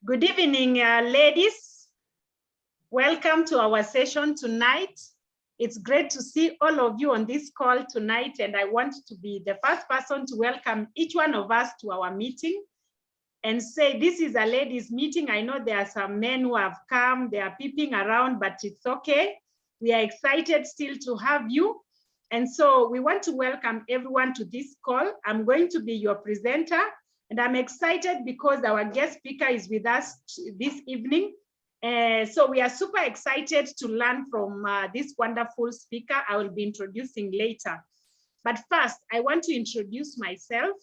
Good evening, ladies. Welcome to our session tonight. It's great to see all of you on this call tonight, and I want to be the first person to welcome each one of us to our meeting and say this is a ladies' meeting. I know there are some men who have come, they are peeping around, but it's okay. We are excited still to have you. And so we want to welcome everyone to this call. I'm going to be your presenter. And I'm excited because our guest speaker is with us this evening. So we are super excited to learn from this wonderful speaker I will be introducing later. But first, I want to introduce myself.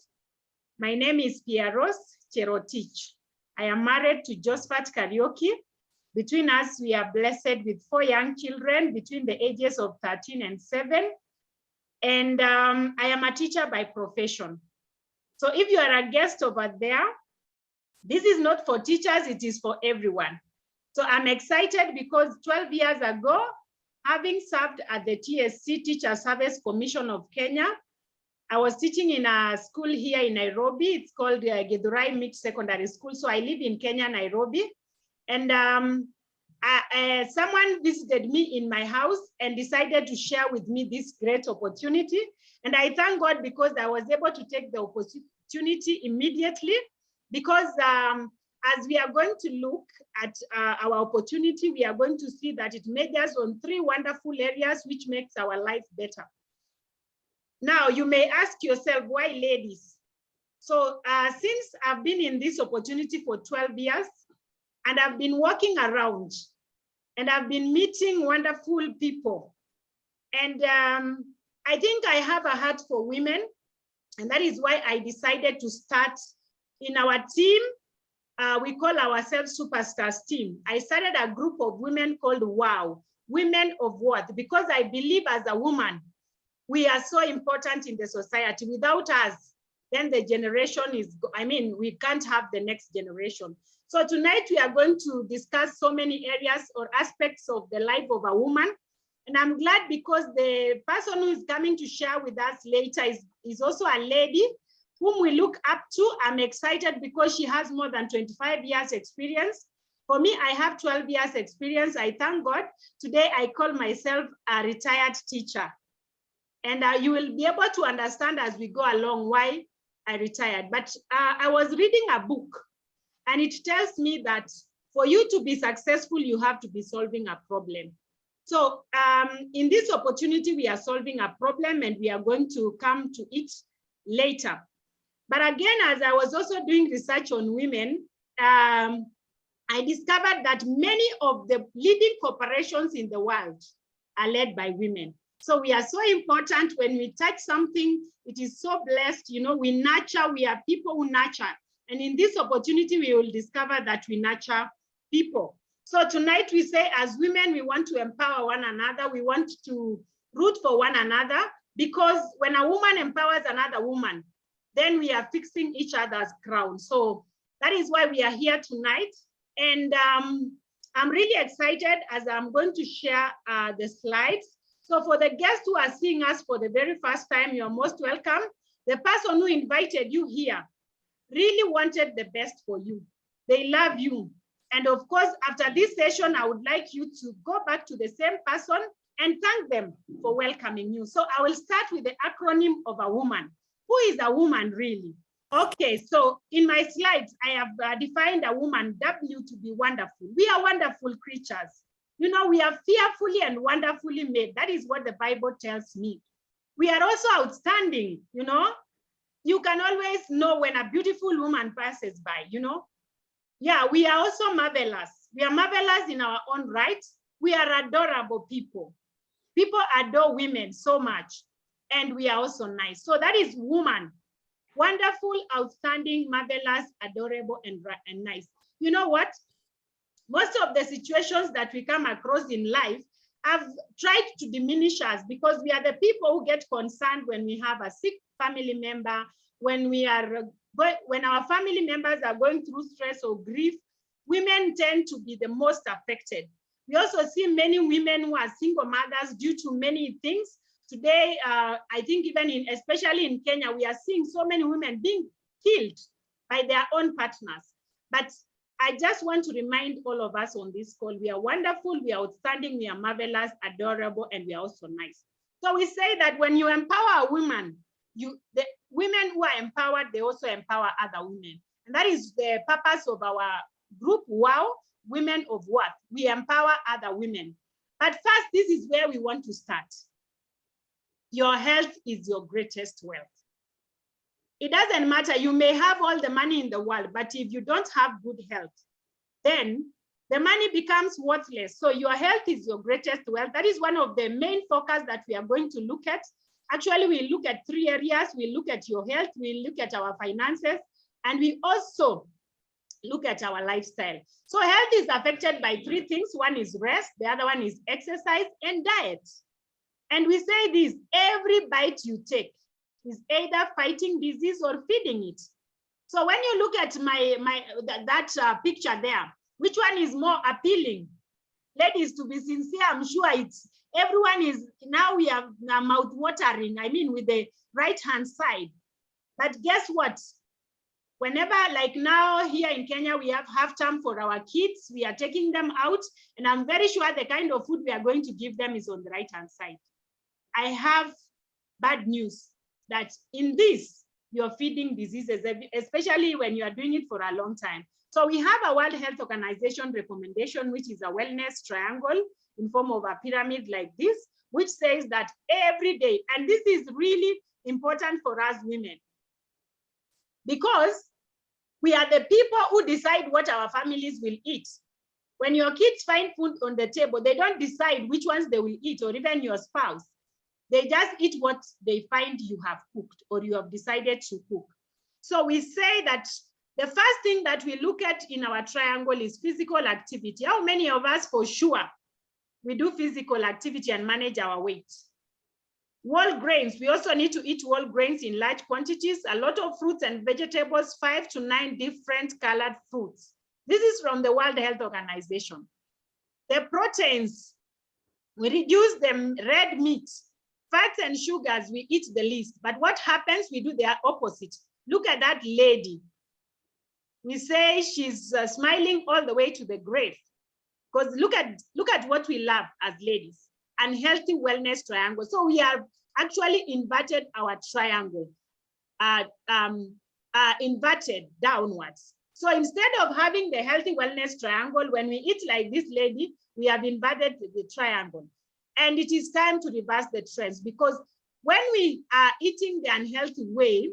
My name is PEAROSE Cherotich. I am married to Josephat Kariuki. Between us, we are blessed with 4 young children between the ages of 13 and 7. And I am a teacher by profession. So if you are a guest over there, this is not for teachers, it is for everyone. So I'm excited because 12 years ago, having served at the TSC Teacher Service Commission of Kenya, I was teaching in a school here in Nairobi. It's called Githurai Mixed Secondary School. So I live in Kenya, Nairobi. And someone visited me in my house and decided to share with me this great opportunity. And I thank God because I was able to take the opportunity immediately, because as we are going to look at our opportunity, we are going to see that it majors on 3 wonderful areas which makes our life better. Now, you may ask yourself, why ladies? So since I've been in this opportunity for 12 years, and I've been walking around, and I've been meeting wonderful people, and I think I have a heart for women, and that is why I decided to start in our team. We call ourselves Superstars Team. I started a group of women called WOW, Women of Worth, because I believe as a woman, we are so important in the society. Without us, then the generation is, we can't have the next generation. So tonight we are going to discuss so many areas or aspects of the life of a woman. And I'm glad because the person who is coming to share with us later is also a lady whom we look up to. I'm excited because she has more than 25 years experience. For me, I have 12 years experience. I thank God. Today, I call myself a retired teacher. And you will be able to understand as we go along why I retired. But I was reading a book, and it tells me that for you to be successful, you have to be solving a problem. So in this opportunity, we are solving a problem, and we are going to come to it later. But again, as I was also doing research on women, I discovered that many of the leading corporations in the world are led by women. So we are so important. When we touch something, it is so blessed. You know, we nurture, we are people who nurture. And in this opportunity, we will discover that we nurture people. So tonight we say, as women, we want to empower one another. We want to root for one another, because when a woman empowers another woman, then we are fixing each other's crown. So that is why we are here tonight. And I'm really excited as I'm going to share the slides. So for the guests who are seeing us for the very first time, you're most welcome. The person who invited you here really wanted the best for you. They love you. And of course, after this session, I would like you to go back to the same person and thank them for welcoming you. So I will start with the acronym of a woman. Who is a woman really? Okay, so in my slides, I have defined a woman, W, to be wonderful. We are wonderful creatures. You know, we are fearfully and wonderfully made. That is what the Bible tells me. We are also outstanding, you know. You can always know when a beautiful woman passes by, you know. Yeah, we are also marvelous. We are marvelous in our own right. We are adorable people. People adore women so much. And we are also nice. So that is woman. Wonderful, outstanding, marvelous, adorable, and nice. You know what? Most of the situations that we come across in life have tried to diminish us, because we are the people who get concerned when we have a sick family member, when our family members are going through stress or grief. Women tend to be the most affected. We also see many women who are single mothers due to many things. Today, I think even especially in Kenya, we are seeing so many women being killed by their own partners. But I just want to remind all of us on this call, we are wonderful, we are outstanding, we are marvelous, adorable, and we are also nice. So we say that when you empower a woman, the women who are empowered, they also empower other women. And that is the purpose of our group, WOW, Women of Worth. We empower other women. But first, this is where we want to start. Your health is your greatest wealth. It doesn't matter, you may have all the money in the world, but if you don't have good health, then the money becomes worthless. So your health is your greatest wealth. That is one of the main focus that we are going to look at. Actually, we look at 3 areas. We look at your health, we look at our finances, and we also look at our lifestyle. So health is affected by 3 things. One is rest, the other one is exercise and diet. And we say this, every bite you take is either fighting disease or feeding it. So when you look at that picture there, which one is more appealing? Ladies, to be sincere, I'm sure it's everyone is, now we have mouth watering, I mean with the right hand side. But guess what? Whenever, like now here in Kenya, we have half term for our kids, we are taking them out, and I'm very sure the kind of food we are going to give them is on the right hand side. I have bad news that in this, you're feeding diseases, especially when you are doing it for a long time. So we have a World Health Organization recommendation, which is a wellness triangle in form of a pyramid like this, which says that every day, and this is really important for us women, because we are the people who decide what our families will eat. When your kids find food on the table, they don't decide which ones they will eat, or even your spouse. They just eat what they find you have cooked or you have decided to cook. So we say that the first thing that we look at in our triangle is physical activity. How many of us, for sure, we do physical activity and manage our weight? Whole grains, we also need to eat whole grains in large quantities, a lot of fruits and vegetables, 5 to 9 different colored fruits. This is from the World Health Organization. The proteins, we reduce the red meat. Fats and sugars, we eat the least. But what happens? We do the opposite. Look at that lady. We say she's smiling all the way to the grave. Because look at what we love as ladies. Unhealthy wellness triangle. So we have actually inverted our triangle, inverted downwards. So instead of having the healthy wellness triangle, when we eat like this lady, we have inverted the triangle. And it is time to reverse the trends, because when we are eating the unhealthy way,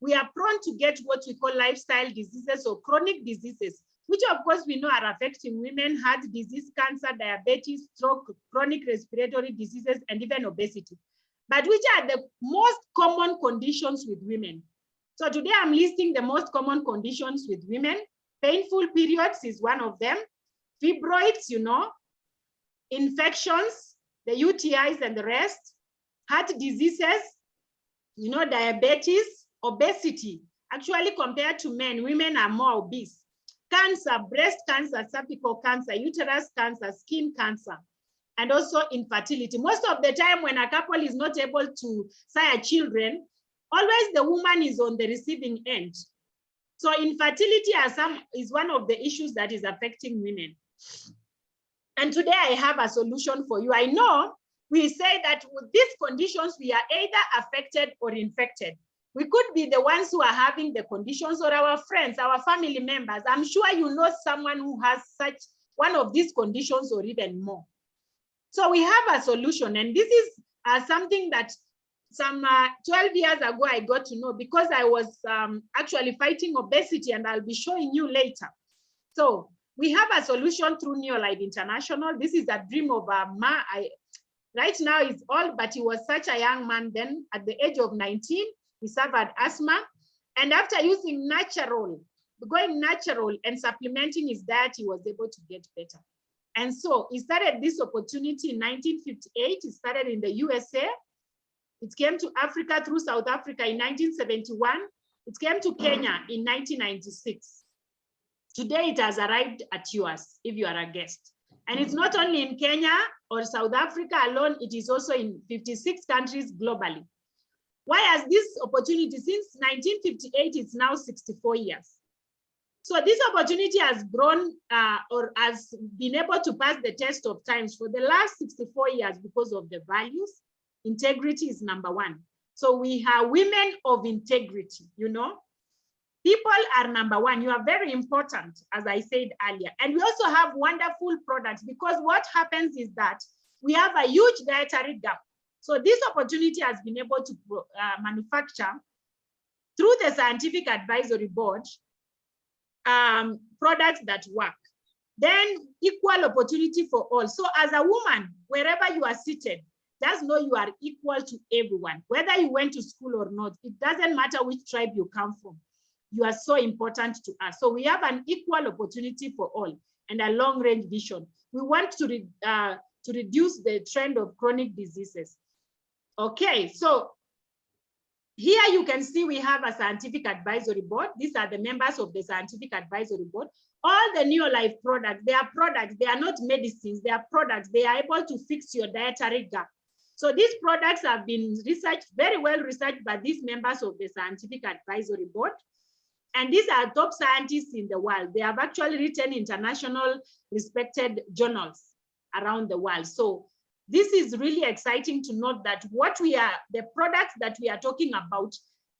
we are prone to get what we call lifestyle diseases or chronic diseases, which of course we know are affecting women: heart disease, cancer, diabetes, stroke, chronic respiratory diseases, and even obesity. But which are the most common conditions with women? So today I'm listing the most common conditions with women. Painful periods is one of them. Fibroids, you know, infections, the UTIs and the rest, heart diseases, you know, diabetes, obesity. Actually, compared to men, women are more obese. Cancer, breast cancer, cervical cancer, uterus cancer, skin cancer, and also infertility. Most of the time when a couple is not able to sire children, always the woman is on the receiving end. So infertility is one of the issues that is affecting women. And today I have a solution for you. I know we say that with these conditions, we are either affected or infected. We could be the ones who are having the conditions, or our friends, our family members. I'm sure you know someone who has such one of these conditions or even more. So we have a solution, and this is something that some 12 years ago I got to know, because I was actually fighting obesity, and I'll be showing you later. So we have a solution through Neolife International. This is a dream of a man. Right now he's old, but he was such a young man then. At the age of 19, he suffered asthma. And after using going natural and supplementing his diet, he was able to get better. And so he started this opportunity in 1958. He started in the USA. It came to Africa through South Africa in 1971. It came to Kenya in 1996. Today it has arrived at yours if you are a guest. And it's not only in Kenya or South Africa alone, it is also in 56 countries globally. Why has this opportunity? Since 1958, it's now 64 years. So this opportunity has grown or has been able to pass the test of times for the last 64 years because of the values. Integrity is number one. So we have women of integrity, you know. People are number one. You are very important, as I said earlier. And we also have wonderful products, because what happens is that we have a huge dietary gap. So this opportunity has been able to manufacture through the Scientific Advisory Board products that work. Then equal opportunity for all. So as a woman, wherever you are seated, just know you are equal to everyone. Whether you went to school or not, it doesn't matter which tribe you come from. You are so important to us. So we have an equal opportunity for all and a long-range vision. We want to reduce the trend of chronic diseases. Okay, so here you can see we have a Scientific Advisory Board. These are the members of the Scientific Advisory Board. All the Neolife products, they are not medicines, they are products. They are able to fix your dietary gap. So these products have been researched, very well researched by these members of the Scientific Advisory Board. And these are top scientists in the world. They have actually written international respected journals around the world. So this is really exciting to note that the products that we are talking about,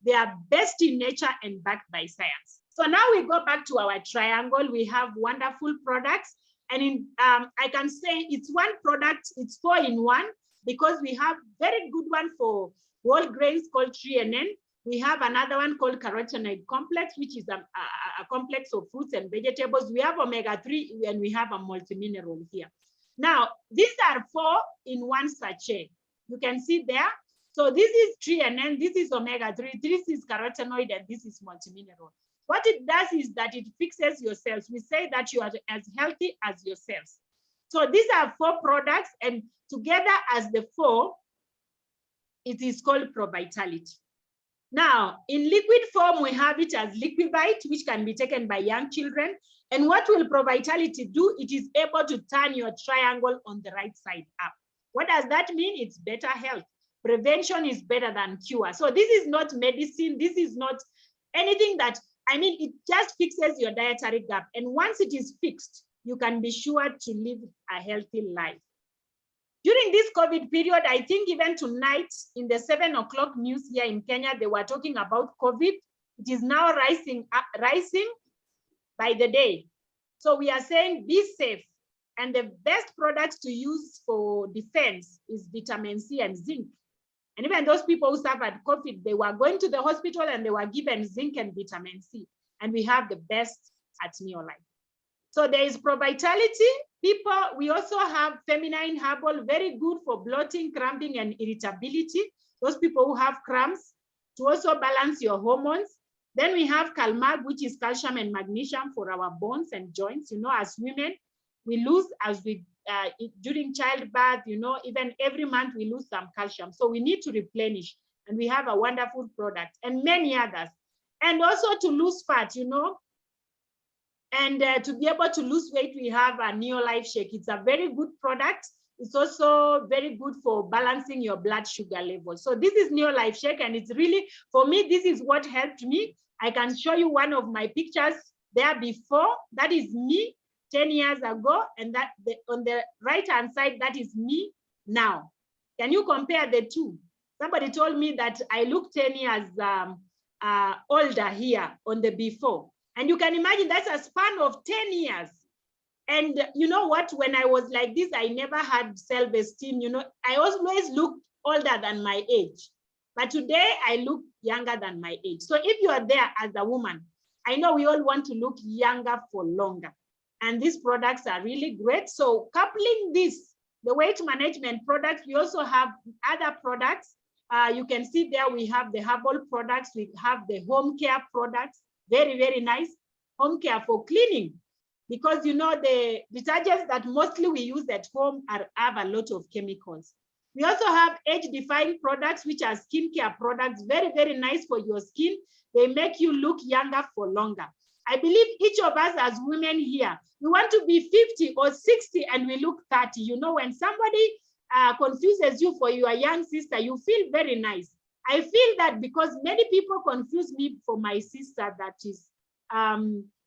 they are best in nature and backed by science. So now we go back to our triangle. We have wonderful products. And I can say it's one product, it's 4-in-1, because we have very good one for whole grains called 3NN. We have another one called carotenoid complex, which is a complex of fruits and vegetables. We have omega-3 and we have a multimineral here. Now, these are 4-in-1 sachet. You can see there. So this is 3NN, this is omega-3, this is carotenoid, and this is multimineral. What it does is that it fixes your cells. We say that you are as healthy as your cells. So these are 4 products, and together as the 4, it is called ProVitality. Now, in liquid form, we have it as Liquivite, which can be taken by young children. And what will ProVitality do? It is able to turn your triangle on the right side up. What does that mean? It's better health. Prevention is better than cure. So this is not medicine. This is not anything that, I mean, it just fixes your dietary gap. And once it is fixed, you can be sure to live a healthy life. During this COVID period, I think even tonight in the 7 o'clock news here in Kenya, they were talking about COVID. It is now rising by the day. So we are saying be safe. And the best products to use for defense is vitamin C and zinc. And even those people who suffered COVID, they were going to the hospital and they were given zinc and vitamin C. And we have the best at Neolife. So there is ProVitality. We also have feminine herbal, very good for bloating, cramping, and irritability. Those people who have cramps, to also balance your hormones. Then we have Calmag, which is calcium and magnesium for our bones and joints. You know, as women, we lose during childbirth, you know, even every month we lose some calcium. So we need to replenish, and we have a wonderful product and many others. And also to lose fat, you know, and to be able to lose weight, we have a Neolife Shake. It's a very good product. It's also very good for balancing your blood sugar level. So this is Neolife Shake, and it's really, for me, this is what helped me. I can show you one of my pictures there before. That is me 10 years ago, and that on the right-hand side, that is me now. Can you compare the two? Somebody told me that I look 10 years older here on the before. And you can imagine that's a span of 10 years. And you know what, when I was like this, I never had self-esteem. You know, I always looked older than my age. But today I look younger than my age. So if you are there as a woman, I know we all want to look younger for longer. And these products are really great. So coupling this, the weight management products, we also have other products. You can see there we have the herbal products, we have the home care products. Very, very nice. Home care for cleaning, because you know the detergents that mostly we use at home have a lot of chemicals. We also have age-defying products, which are skincare products, very, very nice for your skin. They make you look younger for longer. I believe each of us as women here, we want to be 50 or 60 and we look 30. You know, when somebody confuses you for your young sister, you feel very nice. I feel that because many people confuse me for my sister that is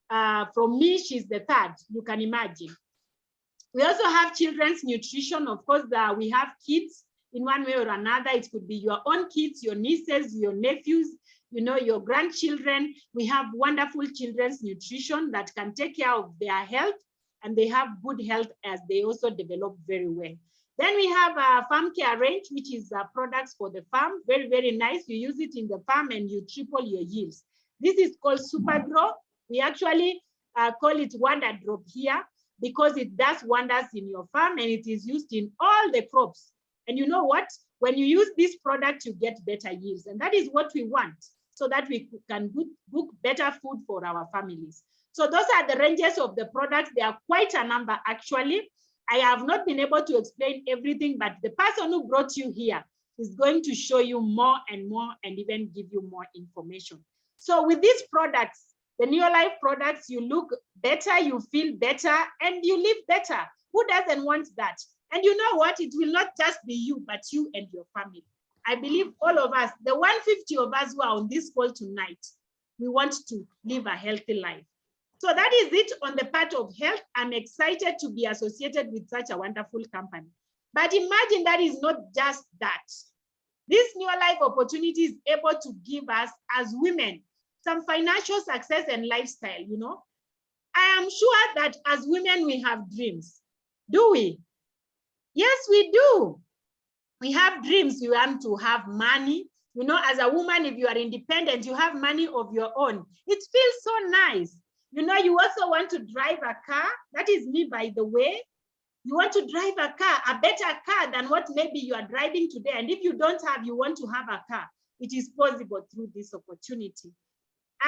From me, she's the third, you can imagine. We also have children's nutrition. Of course, we have kids in one way or another. It could be your own kids, your nieces, your nephews, you know, your grandchildren. We have wonderful children's nutrition that can take care of their health, and they have good health as they also develop very well. Then we have a farm care range, which is products for the farm. Very, very nice. You use it in the farm and you triple your yields. This is called Super Grow. We actually call it Wonder Drop here because it does wonders in your farm, and it is used in all the crops. And you know what? When you use this product, you get better yields. And that is what we want, so that we can cook better food for our families. So those are the ranges of the products. There are quite a number, actually. I have not been able to explain everything, but the person who brought you here is going to show you more and more, and even give you more information. So with these products, the Neolife products, you look better, you feel better, and you live better. Who doesn't want that? And you know what? It will not just be you, but you and your family. I believe all of us, the 150 of us who are on this call tonight, we want to live a healthy life. So that is it on the part of health. I'm excited to be associated with such a wonderful company. But imagine that is not just that. This Neolife opportunity is able to give us as women some financial success and lifestyle, you know. I am sure that as women, we have dreams. Do we? Yes, we do. We have dreams. We want to have money. You know, as a woman, if you are independent, you have money of your own. It feels so nice. You know, you also want to drive a car. That is me, by the way. You want to drive a car, a better car than what maybe you are driving today. And if you don't have, you want to have a car. It is possible through this opportunity.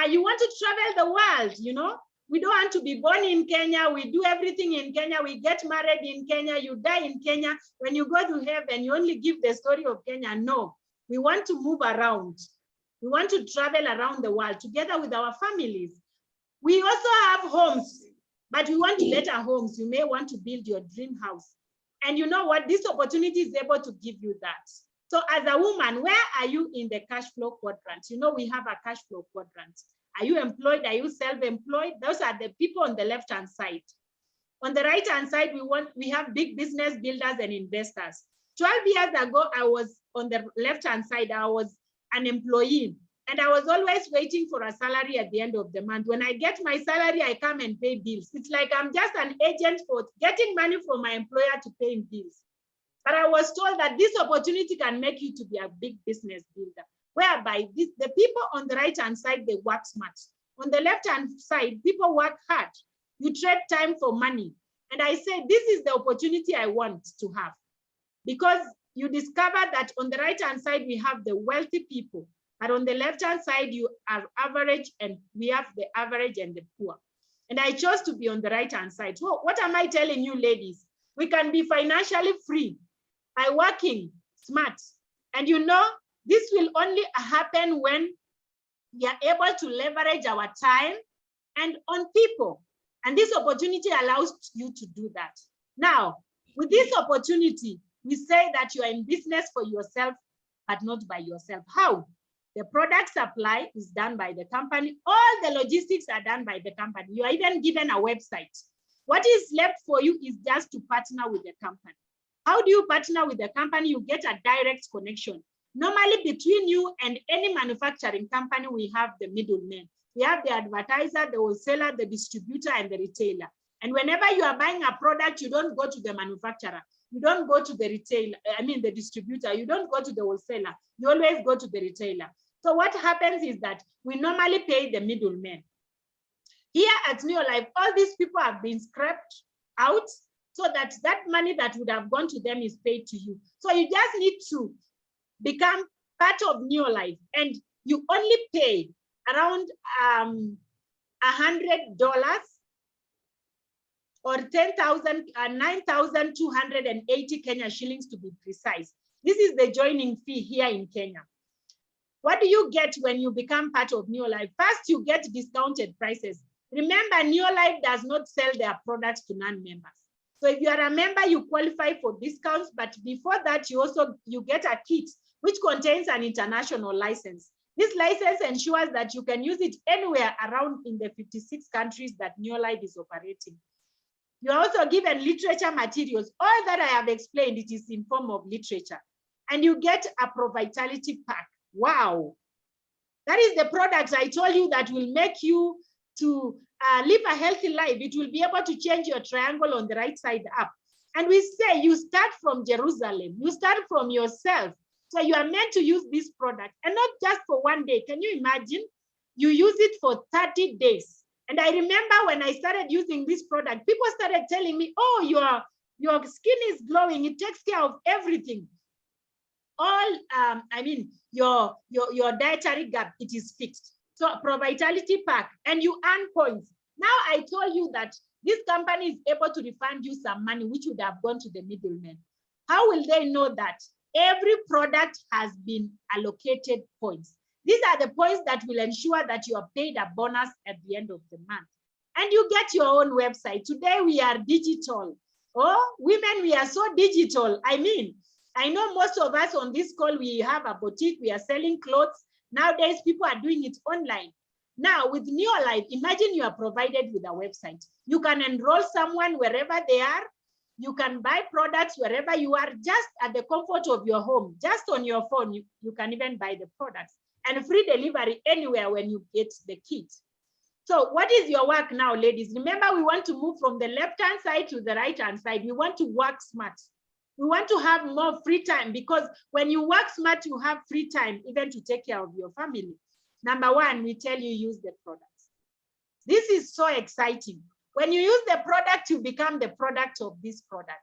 You want to travel the world, you know. We don't want to be born in Kenya. We do everything in Kenya. We get married in Kenya. You die in Kenya. When you go to heaven, you only give the story of Kenya. No, we want to move around. We want to travel around the world together with our families. We also have homes, but we want better homes. You may want to build your dream house. And you know what? This opportunity is able to give you that. So as a woman, where are you in the cash flow quadrant? You know, we have a cash flow quadrant. Are you employed? Are you self-employed? Those are the people on the left-hand side. On the right-hand side, we have big business builders and investors. 12 years ago, I was on the left-hand side. I was an employee, and I was always waiting for a salary at the end of the month. When I get my salary, I come and pay bills. It's like I'm just an agent for getting money from my employer to pay bills. But I was told that this opportunity can make you to be a big business builder, whereby the people on the right-hand side, they work smart. On the left-hand side, people work hard. You trade time for money. And I say, this is the opportunity I want to have. Because you discover that on the right-hand side, we have the wealthy people. But on the left-hand side, you are average, and we have the average and the poor. And I chose to be on the right-hand side. So what am I telling you, ladies? We can be financially free by working smart. And you know, this will only happen when we are able to leverage our time and on people. And this opportunity allows you to do that. Now, with this opportunity, we say that you are in business for yourself, but not by yourself. How? The product supply is done by the company. All the logistics are done by the company. You are even given a website. What is left for you is just to partner with the company. How do you partner with the company? You get a direct connection. Normally, between you and any manufacturing company, we have the middleman. We have the advertiser, the wholesaler, the distributor, and the retailer. And whenever you are buying a product, you don't go to the manufacturer. You don't go to the retailer, the distributor. You don't go to the wholesaler. You always go to the retailer. So what happens is that we normally pay the middleman. Here at Neolife, all these people have been scrapped out so that that money that would have gone to them is paid to you. So you just need to become part of Neolife, and you only pay around $100 or 9,280 Kenya shillings to be precise. This is the joining fee here in Kenya. What do you get when you become part of Neolife? First, you get discounted prices. Remember, Neolife does not sell their products to non-members. So if you are a member, you qualify for discounts, but before that, you get a kit which contains an international license. This license ensures that you can use it anywhere around in the 56 countries that Neolife is operating. You're also given literature materials. All that I have explained, it is in form of literature. And you get a ProVitality pack. Wow. That is the product I told you that will make you to live a healthy life. It will be able to change your triangle on the right side up. And we say you start from Jerusalem. You start from yourself. So you are meant to use this product and not just for one day. Can you imagine? You use it for 30 days. And I remember when I started using this product, people started telling me, oh, your skin is glowing. It takes care of everything. All, your dietary gap, it is fixed. So ProVitality pack, and you earn points. Now I told you that this company is able to refund you some money, which would have gone to the middleman. How will they know that? Every product has been allocated points. These are the points that will ensure that you are paid a bonus at the end of the month. And you get your own website. Today we are digital. Oh, women, we are so digital. I mean, I know most of us on this call, we have a boutique, we are selling clothes. Nowadays, people are doing it online. Now, with Neolife, imagine you are provided with a website. You can enroll someone wherever they are. You can buy products wherever you are, just at the comfort of your home. Just on your phone, you can even buy the products. And free delivery anywhere when you get the kit. So what is your work now, ladies? Remember, we want to move from the left-hand side to the right-hand side. We want to work smart. We want to have more free time, because when you work smart, you have free time even to take care of your family. Number one, we tell you use the products. This is so exciting. When you use the product, you become the product of this product.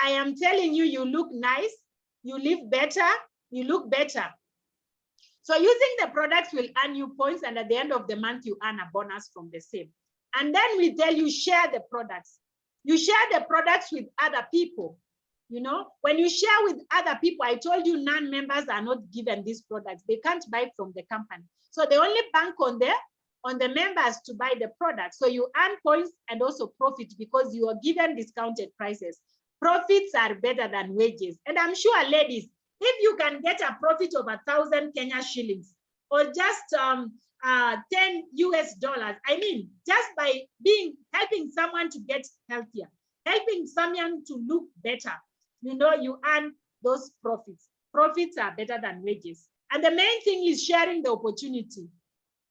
I am telling you, you look nice, you live better, you look better. So using the products will earn you points, and at the end of the month, you earn a bonus from the same. And then we tell you share the products. You share the products with other people. You know, when you share with other people, I told you non-members are not given these products. They can't buy from the company. So they only bank on the members to buy the product. So you earn points and also profit, because you are given discounted prices. Profits are better than wages. And I'm sure, ladies, if you can get a profit of 1,000 Kenya shillings or just 10 US dollars, I mean, just by helping someone to get healthier, helping someone to look better, you know, you earn those profits. Profits are better than wages. And the main thing is sharing the opportunity.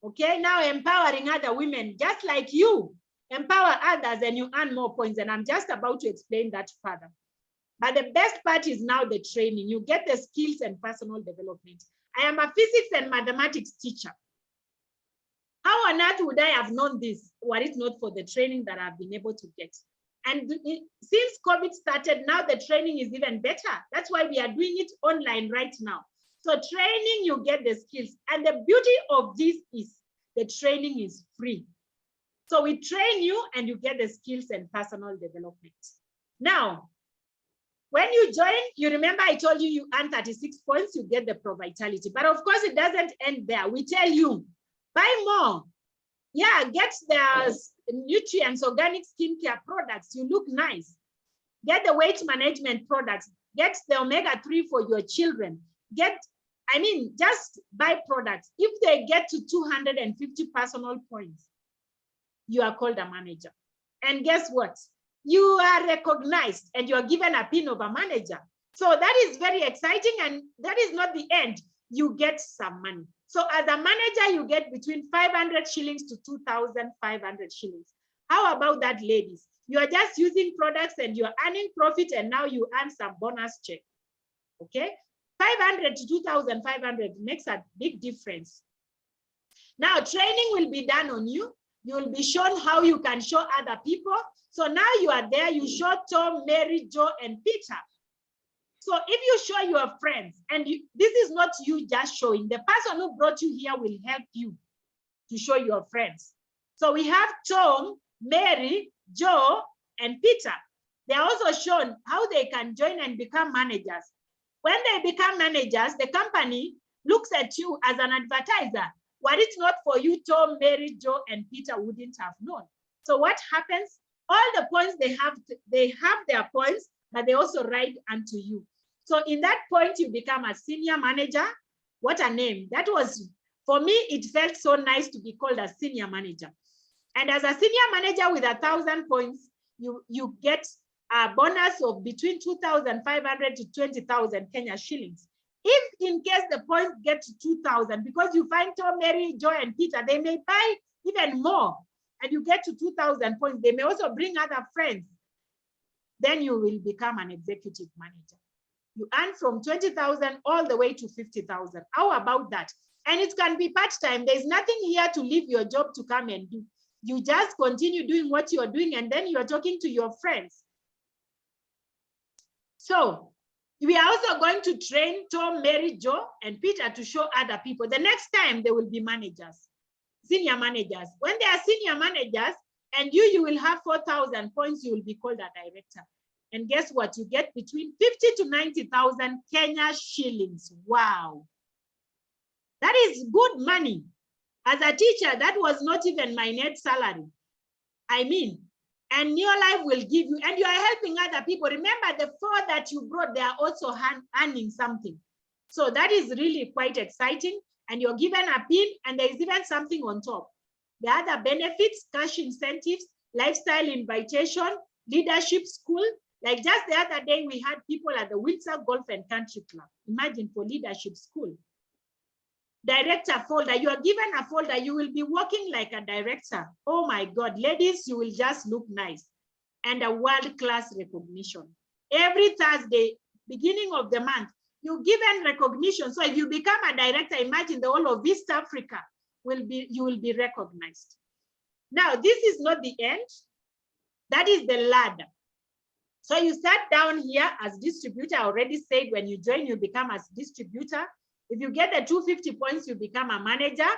Okay, now empowering other women, just like you, empower others and you earn more points. And I'm just about to explain that further. But the best part is now the training. You get the skills and personal development. I am a physics and mathematics teacher. How on earth would I have known this were it not for the training that I've been able to get? And since COVID started, now the training is even better. That's why we are doing it online right now. So training, you get the skills. And the beauty of this is the training is free. So we train you and you get the skills and personal development. Now, when you join, you remember I told you you earn 36 points, you get the ProVitality. But of course, it doesn't end there. We tell you, buy more. Yeah, get the nutrients, organic skincare products. You look nice. Get the weight management products. Get the omega-3 for your children. Just buy products. If they get to 250 personal points, you are called a manager. And guess what? You are recognized and you are given a pin of a manager. So that is very exciting, and that is not the end. You get some money. So as a manager, you get between 500 shillings to 2,500 shillings. How about that, ladies? You are just using products and you're earning profit, and now you earn some bonus check. Okay? 500 to 2,500 makes a big difference. Now, training will be done on you. You will be shown how you can show other people. So now you are there, you show Tom, Mary, Joe, and Peter. So if you show your friends, and this is not you just showing, the person who brought you here will help you to show your friends. So we have Tom, Mary, Joe, and Peter. They are also shown how they can join and become managers. When they become managers, the company looks at you as an advertiser. Were it not for you, Tom, Mary, Joe, and Peter wouldn't have known. So what happens? All the points they have their points, but they also write unto you. So in that point, you become a senior manager. What a name. That was For me, it felt so nice to be called a senior manager. And as a senior manager with 1,000 points, you get a bonus of between 2,500 to 20,000 Kenya shillings. If in case the points get to 2,000, because you find Tom, Mary, Joy, and Peter, they may buy even more, and you get to 2,000 points. They may also bring other friends. Then you will become an executive manager. You earn from 20,000 all the way to 50,000. How about that? And it can be part-time. There's nothing here to leave your job to come and do. You just continue doing what you're doing, and then you're talking to your friends. So we are also going to train Tom, Mary, Joe, and Peter to show other people. The next time they will be managers, senior managers. When they are senior managers, and you will have 4,000 points, you will be called a director. And guess what? You get between 50 to 90,000 Kenya shillings. Wow. That is good money. As a teacher, that was not even my net salary. I mean, and your life will give you, and you are helping other people. Remember, the 4 that you brought, they are also earning something. So that is really quite exciting. And you're given a pin, and there is even something on top. The other benefits, cash incentives, lifestyle invitation, leadership school. Like just the other day, we had people at the Windsor Golf and Country Club. Imagine, for leadership school. Director folder, you are given a folder, you will be working like a director. Oh my God, ladies, you will just look nice. And a world-class recognition. Every Thursday, beginning of the month, you're given recognition. So if you become a director, imagine the whole of East Africa you will be recognized. Now, this is not the end. That is the ladder. So you start down here as distributor. I already said when you join, you become as distributor. If you get the 250 points, you become a manager.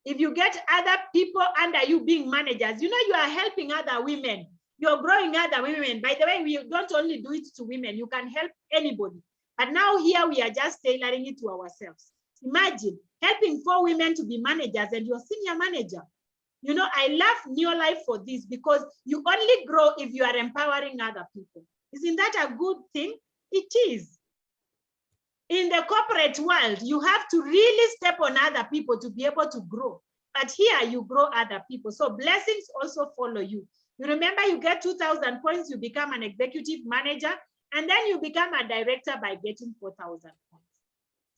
If you get other people under you being managers, you know you are helping other women. You're growing other women. By the way, we don't only do it to women. You can help anybody. But now here we are just tailoring it to ourselves. Imagine helping 4 women to be managers and you're senior manager. You know, I love New Life for this because you only grow if you are empowering other people. Isn't that a good thing? It is. In the corporate world, you have to really step on other people to be able to grow. But here you grow other people. So blessings also follow you. You remember you get 2,000 points, you become an executive manager, and then you become a director by getting 4,000 points.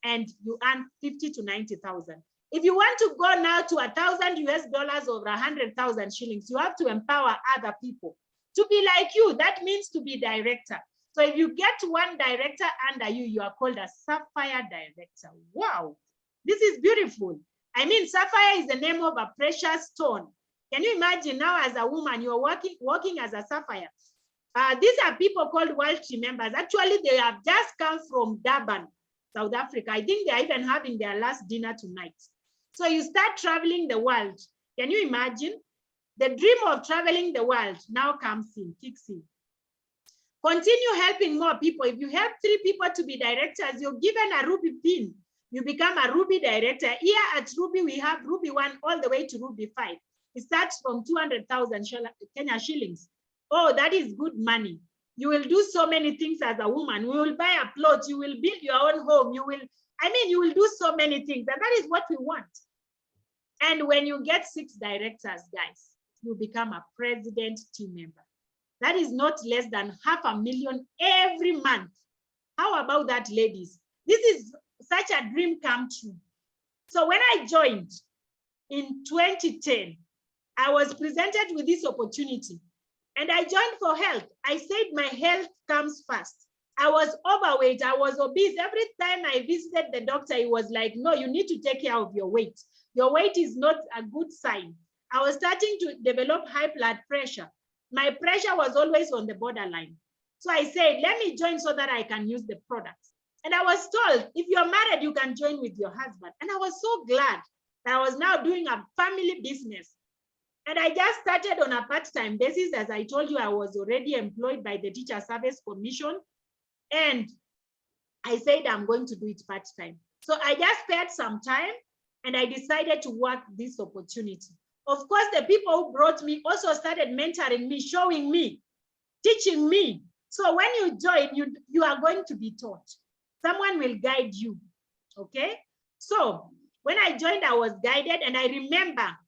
And you earn 50 to 90,000. If you want to go now to $1,000 US or 100,000 shillings, you have to empower other people to be like you. That means to be director. So if you get one director under you, you are called a Sapphire Director. Wow, this is beautiful. I mean, Sapphire is the name of a precious stone. Can you imagine now as a woman, you're working as a Sapphire? These are people called World Tree members. Actually, they have just come from Durban, South Africa. I think they're even having their last dinner tonight. So you start traveling the world. Can you imagine? The dream of traveling the world now kicks in. Continue helping more people. If you help 3 people to be directors, you're given a Ruby pin. You become a Ruby director. Here at Ruby, we have Ruby 1 all the way to Ruby 5. It starts from 200,000 Kenya shillings. Oh, that is good money. You will do so many things as a woman. You will buy a plot. You will build your own home. You will do so many things. And that is what we want. And when you get 6 directors, guys, you become a president team member. That is not less than $500,000 every month. How about that, ladies? This is such a dream come true. So when I joined in 2010, I was presented with this opportunity and I joined for health. I said my health comes first. I was overweight, I was obese. Every time I visited the doctor, he was like, no, you need to take care of your weight. Your weight is not a good sign. I was starting to develop high blood pressure. My pressure was always on the borderline. So I said, let me join so that I can use the products. And I was told, if you're married, you can join with your husband. And I was so glad that I was now doing a family business. And I just started on a part-time basis. As I told you, I was already employed by the Teacher Service Commission. And I said, I'm going to do it part-time. So I just spared some time and I decided to work this opportunity. Of course, the people who brought me also started mentoring me, showing me, teaching me. So when you join, you are going to be taught. Someone will guide you, okay? So When I joined, I was guided, and I remember,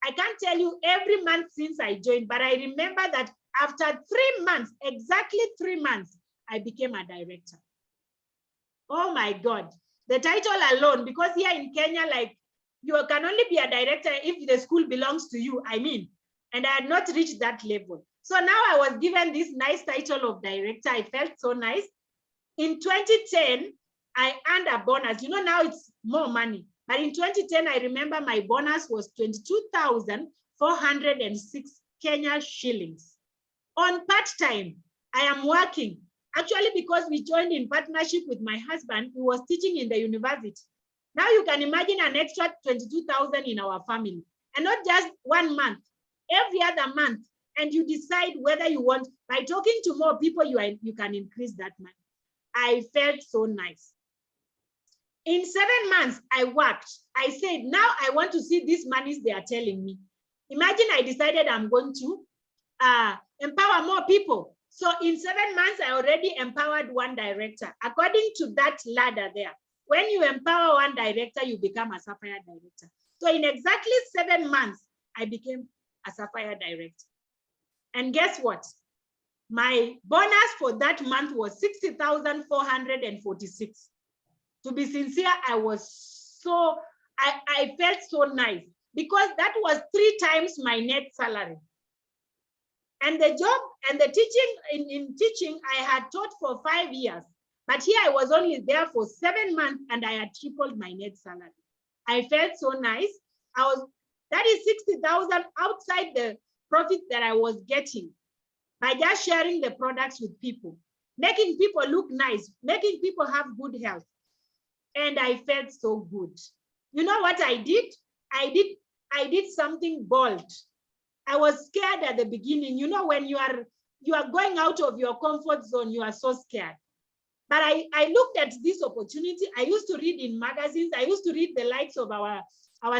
I can't tell you every month since I joined, but I remember that after 3 months, exactly 3 months, I became a director. Oh my God. The title alone, because here in Kenya, like, you can only be a director if the school belongs to you, I mean, and I had not reached that level. So now I was given this nice title of director. I felt so nice. In 2010, I earned a bonus. You know, now it's more money. But in 2010, I remember my bonus was 22,406 Kenya shillings. On part-time, I am working. Actually, because we joined in partnership with my husband, who was teaching in the university. Now you can imagine an extra 22,000 in our family. And not just 1 month, every other month. And you decide whether you want, by talking to more people, you can increase that money. I felt so nice. In 7 months, I worked. I said, now I want to see these monies they are telling me. Imagine I decided I'm going to empower more people. So in 7 months, I already empowered 1 director. According to that ladder there, when you empower 1 director, you become a Sapphire Director. So in exactly 7 months, I became a Sapphire Director. And guess what? My bonus for that month was 60,446. To be sincere, I felt so nice, because that was 3 times my net salary. And the job and the teaching, in teaching, I had taught for 5 years. But here I was only there for 7 months, and I had tripled my net salary. I felt so nice. That is 60,000 outside the profit that I was getting by just sharing the products with people, making people look nice, making people have good health. And I felt so good. You know what I did? I did something bold. I was scared at the beginning. You know, when you are going out of your comfort zone, you are so scared. But I looked at this opportunity. I used to read in magazines. I used to read the likes of our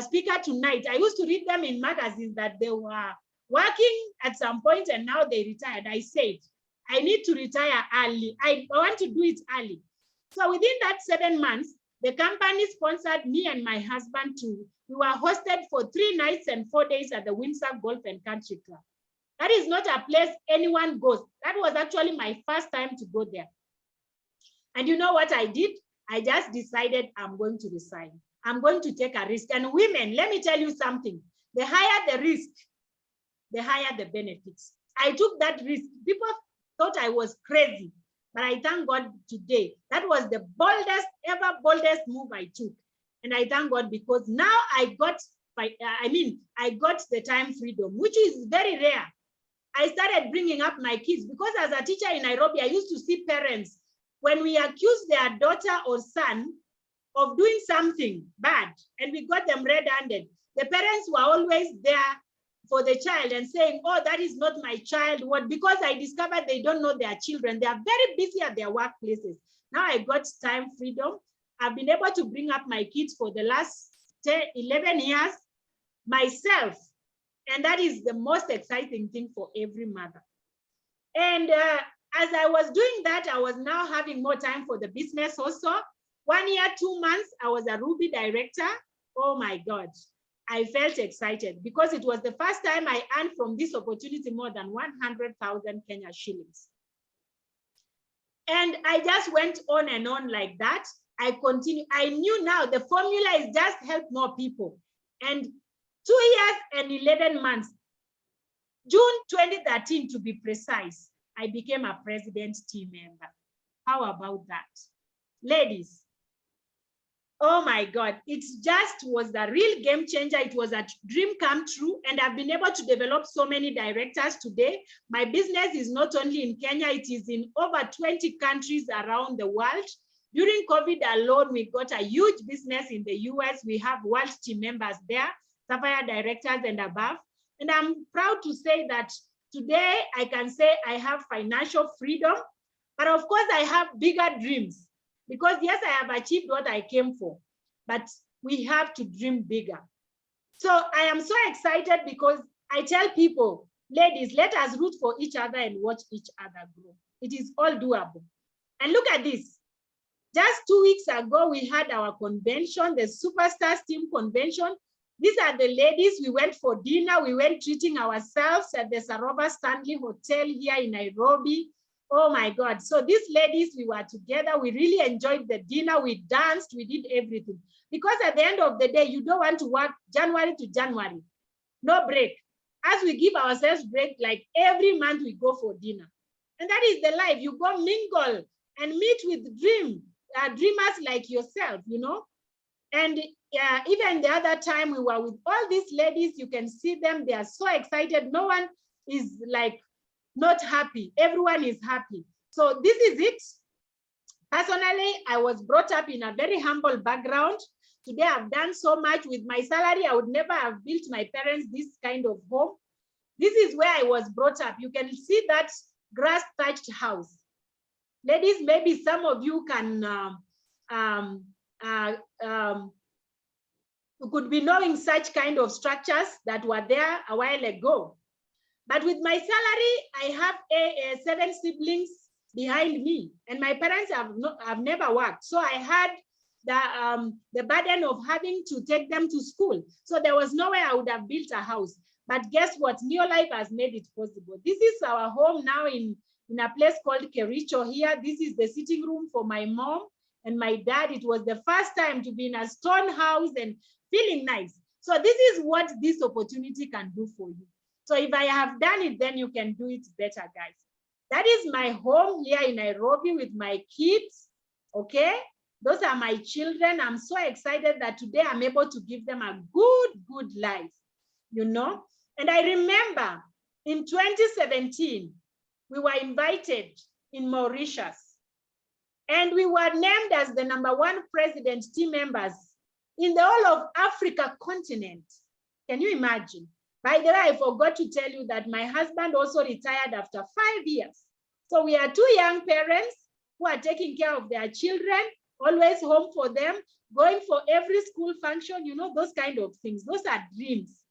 speaker tonight. I used to read them in magazines that they were working at some point and now they retired. I said, I need to retire early. I want to do it early. So within that 7 months, the company sponsored me and my husband we were hosted for 3 nights and 4 days at the Windsor Golf and Country Club. That is not a place anyone goes. That was actually my first time to go there. And you know what I did? I just decided I'm going to resign. I'm going to take a risk. And women, let me tell you something. The higher the risk, the higher the benefits. I took that risk. People thought I was crazy, but I thank God today. That was the boldest move I took. And I thank God, because now I got the time freedom, which is very rare. I started bringing up my kids, because as a teacher in Nairobi, I used to see parents, when we accuse their daughter or son of doing something bad, and we got them red-handed, the parents were always there for the child and saying, oh, that is not my child. What? Because I discovered they don't know their children. They are very busy at their workplaces. Now I got time freedom. I've been able to bring up my kids for the last 11 years myself. And that is the most exciting thing for every mother. And as I was doing that, I was now having more time for the business also. 1 year, 2 months, I was a Ruby director. Oh my God. I felt excited because it was the first time I earned from this opportunity more than 100,000 Kenya shillings. And I just went on and on like that. I continued. I knew now the formula is just help more people. And 2 years and 11 months, June 2013 to be precise, I became a president team member. How about that? Ladies, oh my God, it just was a real game changer. It was a dream come true. And I've been able to develop so many directors today. My business is not only in Kenya, it is in over 20 countries around the world. During COVID alone, we got a huge business in the US. We have world team members there, Sapphire Directors and above. And I'm proud to say that today I can say I have financial freedom, but of course I have bigger dreams. Because yes, I have achieved what I came for, but we have to dream bigger. So I am so excited because I tell people, ladies, let us root for each other and watch each other grow. It is all doable. And look at this. Just 2 weeks ago, we had our convention, the Superstars Team Convention. These are the ladies. We went for dinner. We went treating ourselves at the Sarova Stanley Hotel here in Nairobi. Oh my God. So these ladies, we were together. We really enjoyed the dinner. We danced. We did everything. Because at the end of the day, you don't want to work January to January. No break. As we give ourselves break, like every month we go for dinner. And that is the life. You go mingle and meet with dreamers like yourself, you know. And even the other time we were with all these ladies, you can see them. They are so excited. No one is like not happy. Everyone is happy. So this is it. Personally, I was brought up in a very humble background. Today, I've done so much with my salary. I would never have built my parents this kind of home. This is where I was brought up. You can see that grass-thatched house. Ladies, maybe some of you can could be knowing such kind of structures that were there a while ago. But with my salary, I have 7 siblings behind me, and my parents have never worked. So I had the burden of having to take them to school. So there was no way I would have built a house. But guess what? Neolife has made it possible. This is our home now in a place called Kericho here. This is the sitting room for my mom and my dad. It was the first time to be in a stone house and feeling nice. So this is what this opportunity can do for you. So if I have done it, then you can do it better, guys. That is my home here in Nairobi with my kids, okay? Those are my children. I'm so excited that today I'm able to give them a good life, you know? And I remember in 2017, we were invited in Mauritius, and we were named as the #1 president team members in the whole of Africa continent. Can you imagine? By the way, I forgot to tell you that my husband also retired after 5 years. So we are 2 young parents who are taking care of their children, always home for them, going for every school function, you know, those kind of things. Those are dreams,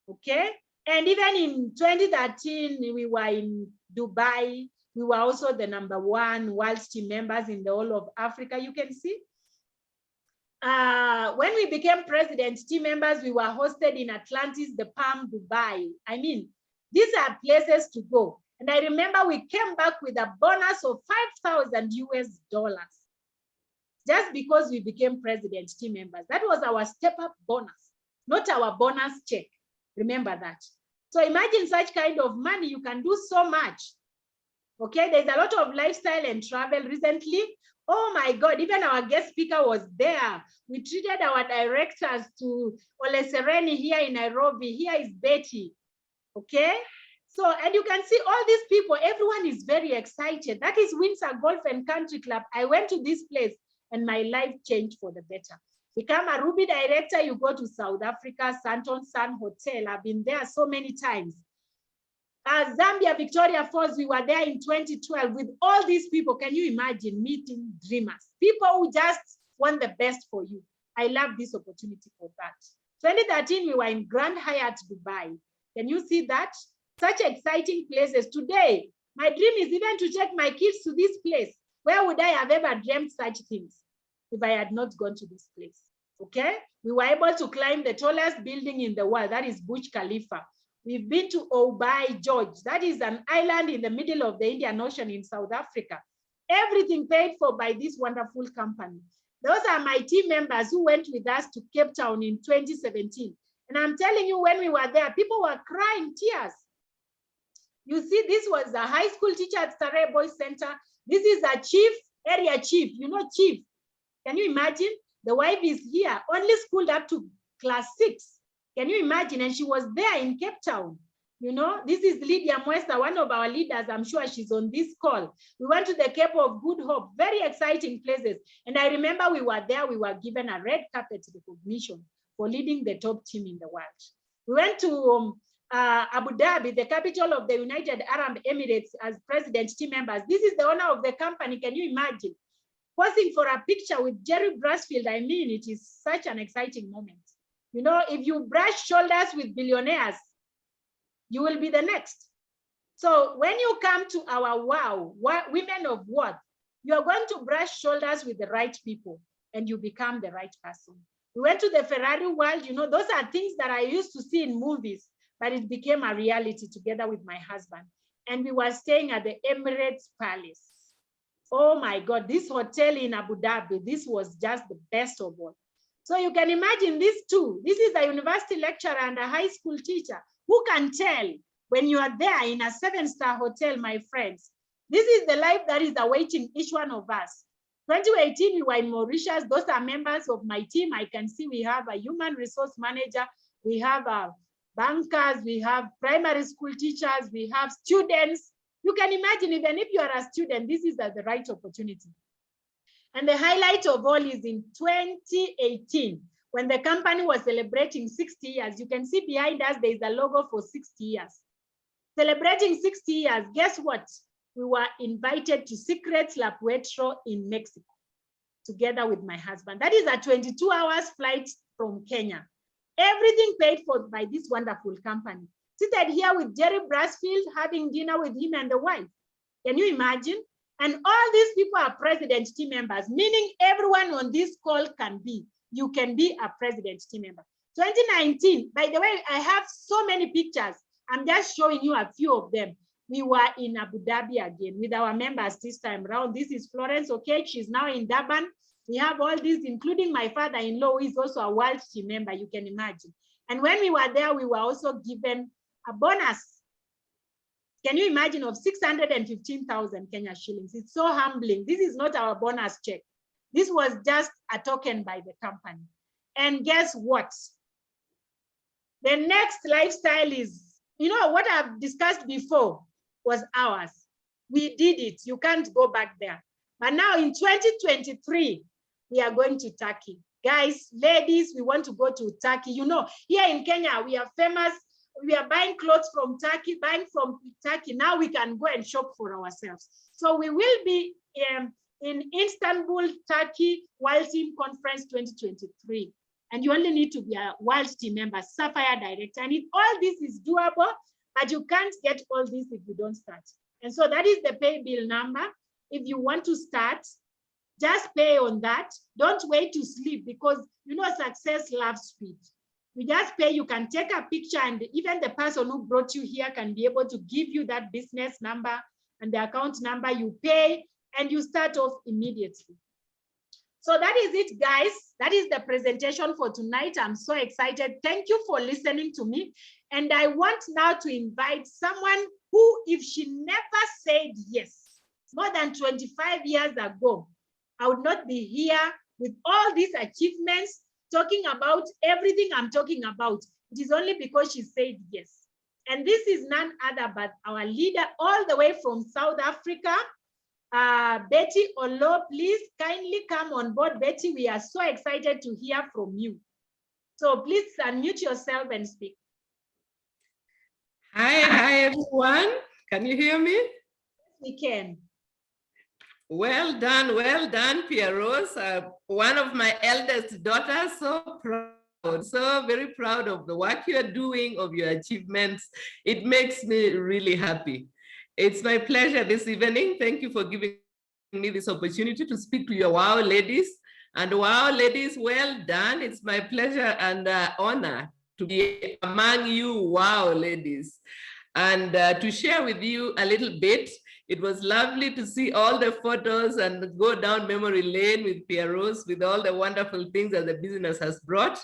okay? And even in 2013, we were in Dubai. We were also the #1 world team members in the whole of Africa, you can see. When we became president team members, we were hosted in Atlantis, the Palm, Dubai. I mean, these are places to go. And I remember we came back with a bonus of $5,000 US, just because we became president team members. That was our step-up bonus, not our bonus check. Remember that. So imagine such kind of money, you can do so much. Okay, there's a lot of lifestyle and travel recently. Oh my God, even our guest speaker was there. We treated our directors to Ole Sereni here in Nairobi. Here is Betty, okay? So, and you can see all these people, everyone is very excited. That is Windsor Golf and Country Club. I went to this place and my life changed for the better. Become a Ruby director, you go to South Africa, Santon Sun Hotel. I've been there so many times. Zambia, Victoria Falls, we were there in 2012 with all these people. Can you imagine meeting dreamers? People who just want the best for you. I love this opportunity for that. 2013, we were in Grand Hyatt, Dubai. Can you see that? Such exciting places. Today, my dream is even to take my kids to this place. Where would I have ever dreamt such things if I had not gone to this place? Okay? We were able to climb the tallest building in the world. That is Burj Khalifa. We've been to Obai, George. That is an island in the middle of the Indian Ocean in South Africa. Everything paid for by this wonderful company. Those are my team members who went with us to Cape Town in 2017. And I'm telling you, when we were there, people were crying tears. You see, this was a high school teacher at Starehe Boys Center. This is a chief, area chief, you know, chief. Can you imagine? The wife is here, only schooled up to class 6. Can you imagine? And she was there in Cape Town. You know, this is Lydia Mwesta, one of our leaders. I'm sure she's on this call. We went to the Cape of Good Hope, very exciting places. And I remember we were there, we were given a red carpet recognition for leading the top team in the world. We went to Abu Dhabi, the capital of the United Arab Emirates, as president team members. This is the owner of the company. Can you imagine? Posing for a picture with Jerry Brasfield. I mean, it is such an exciting moment. You know, if you brush shoulders with billionaires, you will be the next. So when you come to our women of worth, You're going to brush shoulders with the right people and you become the right person. We went to the Ferrari world. You know, those are things that I used to see in movies, but it became a reality together with my husband. And we were staying at the Emirates Palace. Oh my God, this hotel in Abu Dhabi, this was just the best of all. So you can imagine these two. This is a university lecturer and a high school teacher. Who can tell when you are there in a 7-star hotel, my friends? This is the life that is awaiting each one of us. 2018, we were in Mauritius. Those are members of my team. I can see we have a human resource manager. We have bankers. We have primary school teachers. We have students. You can imagine, even if you are a student, this is the right opportunity. And the highlight of all is in 2018, when the company was celebrating 60 years. You can see behind us, there is a logo for 60 years. Celebrating 60 years, guess what? We were invited to Secrets La Puerto in Mexico, together with my husband. That is a 22 hours flight from Kenya. Everything paid for by this wonderful company. Seated here with Jerry Brasfield, having dinner with him and the wife. Can you imagine? And all these people are president team members, meaning everyone on this call can be. You can be a president team member. 2019, by the way, I have so many pictures. I'm just showing you a few of them. We were in Abu Dhabi again with our members this time around. This is Florence, okay? She's now in Durban. We have all these, including my father-in-law, who is also a world team member, you can imagine. And when we were there, we were also given a bonus. Can you imagine, of 615,000 Kenya shillings? It's so humbling. This is not our bonus check. This was just a token by the company. And guess what? The next lifestyle is, you know, what I've discussed before was ours. We did it. You can't go back there. But now in 2023, we are going to Turkey. Guys, ladies, we want to go to Turkey. You know, here in Kenya, we are famous. We are buying clothes from Turkey, buying from Turkey. Now we can go and shop for ourselves. So we will be in Istanbul, Turkey, World Team Conference 2023. And you only need to be a World Team member, Sapphire Director. And all this is doable, but you can't get all this if you don't start. And so that is the pay bill number. If you want to start, just pay on that. Don't wait to sleep, because you know success loves speed. We just pay. You can take a picture, and even the person who brought you here can be able to give you that business number and the account number. You pay and you start off immediately. So that is it, guys. That is the presentation for tonight. I'm so excited. Thank you for listening to me. And I want now to invite someone who, if she never said yes, more than 25 years ago, I would not be here with all these achievements, talking about everything I'm talking about. It is only because she said yes. And this is none other but our leader all the way from South Africa, Betty OLOO. Please kindly come on board, Betty. We are so excited to hear from you. So please unmute yourself and speak. Hi everyone. Can you hear me? We can. Well done, PEAROSE. One of my eldest daughters, so proud, so very proud of the work you are doing, of your achievements. It makes me really happy. It's my pleasure this evening. Thank you for giving me this opportunity to speak to your wow ladies. And wow ladies, well done. It's my pleasure and honor to be among you wow ladies, and to share with you a little bit. It was lovely to see all the photos and go down memory lane with PEAROSE, with all the wonderful things that the business has brought.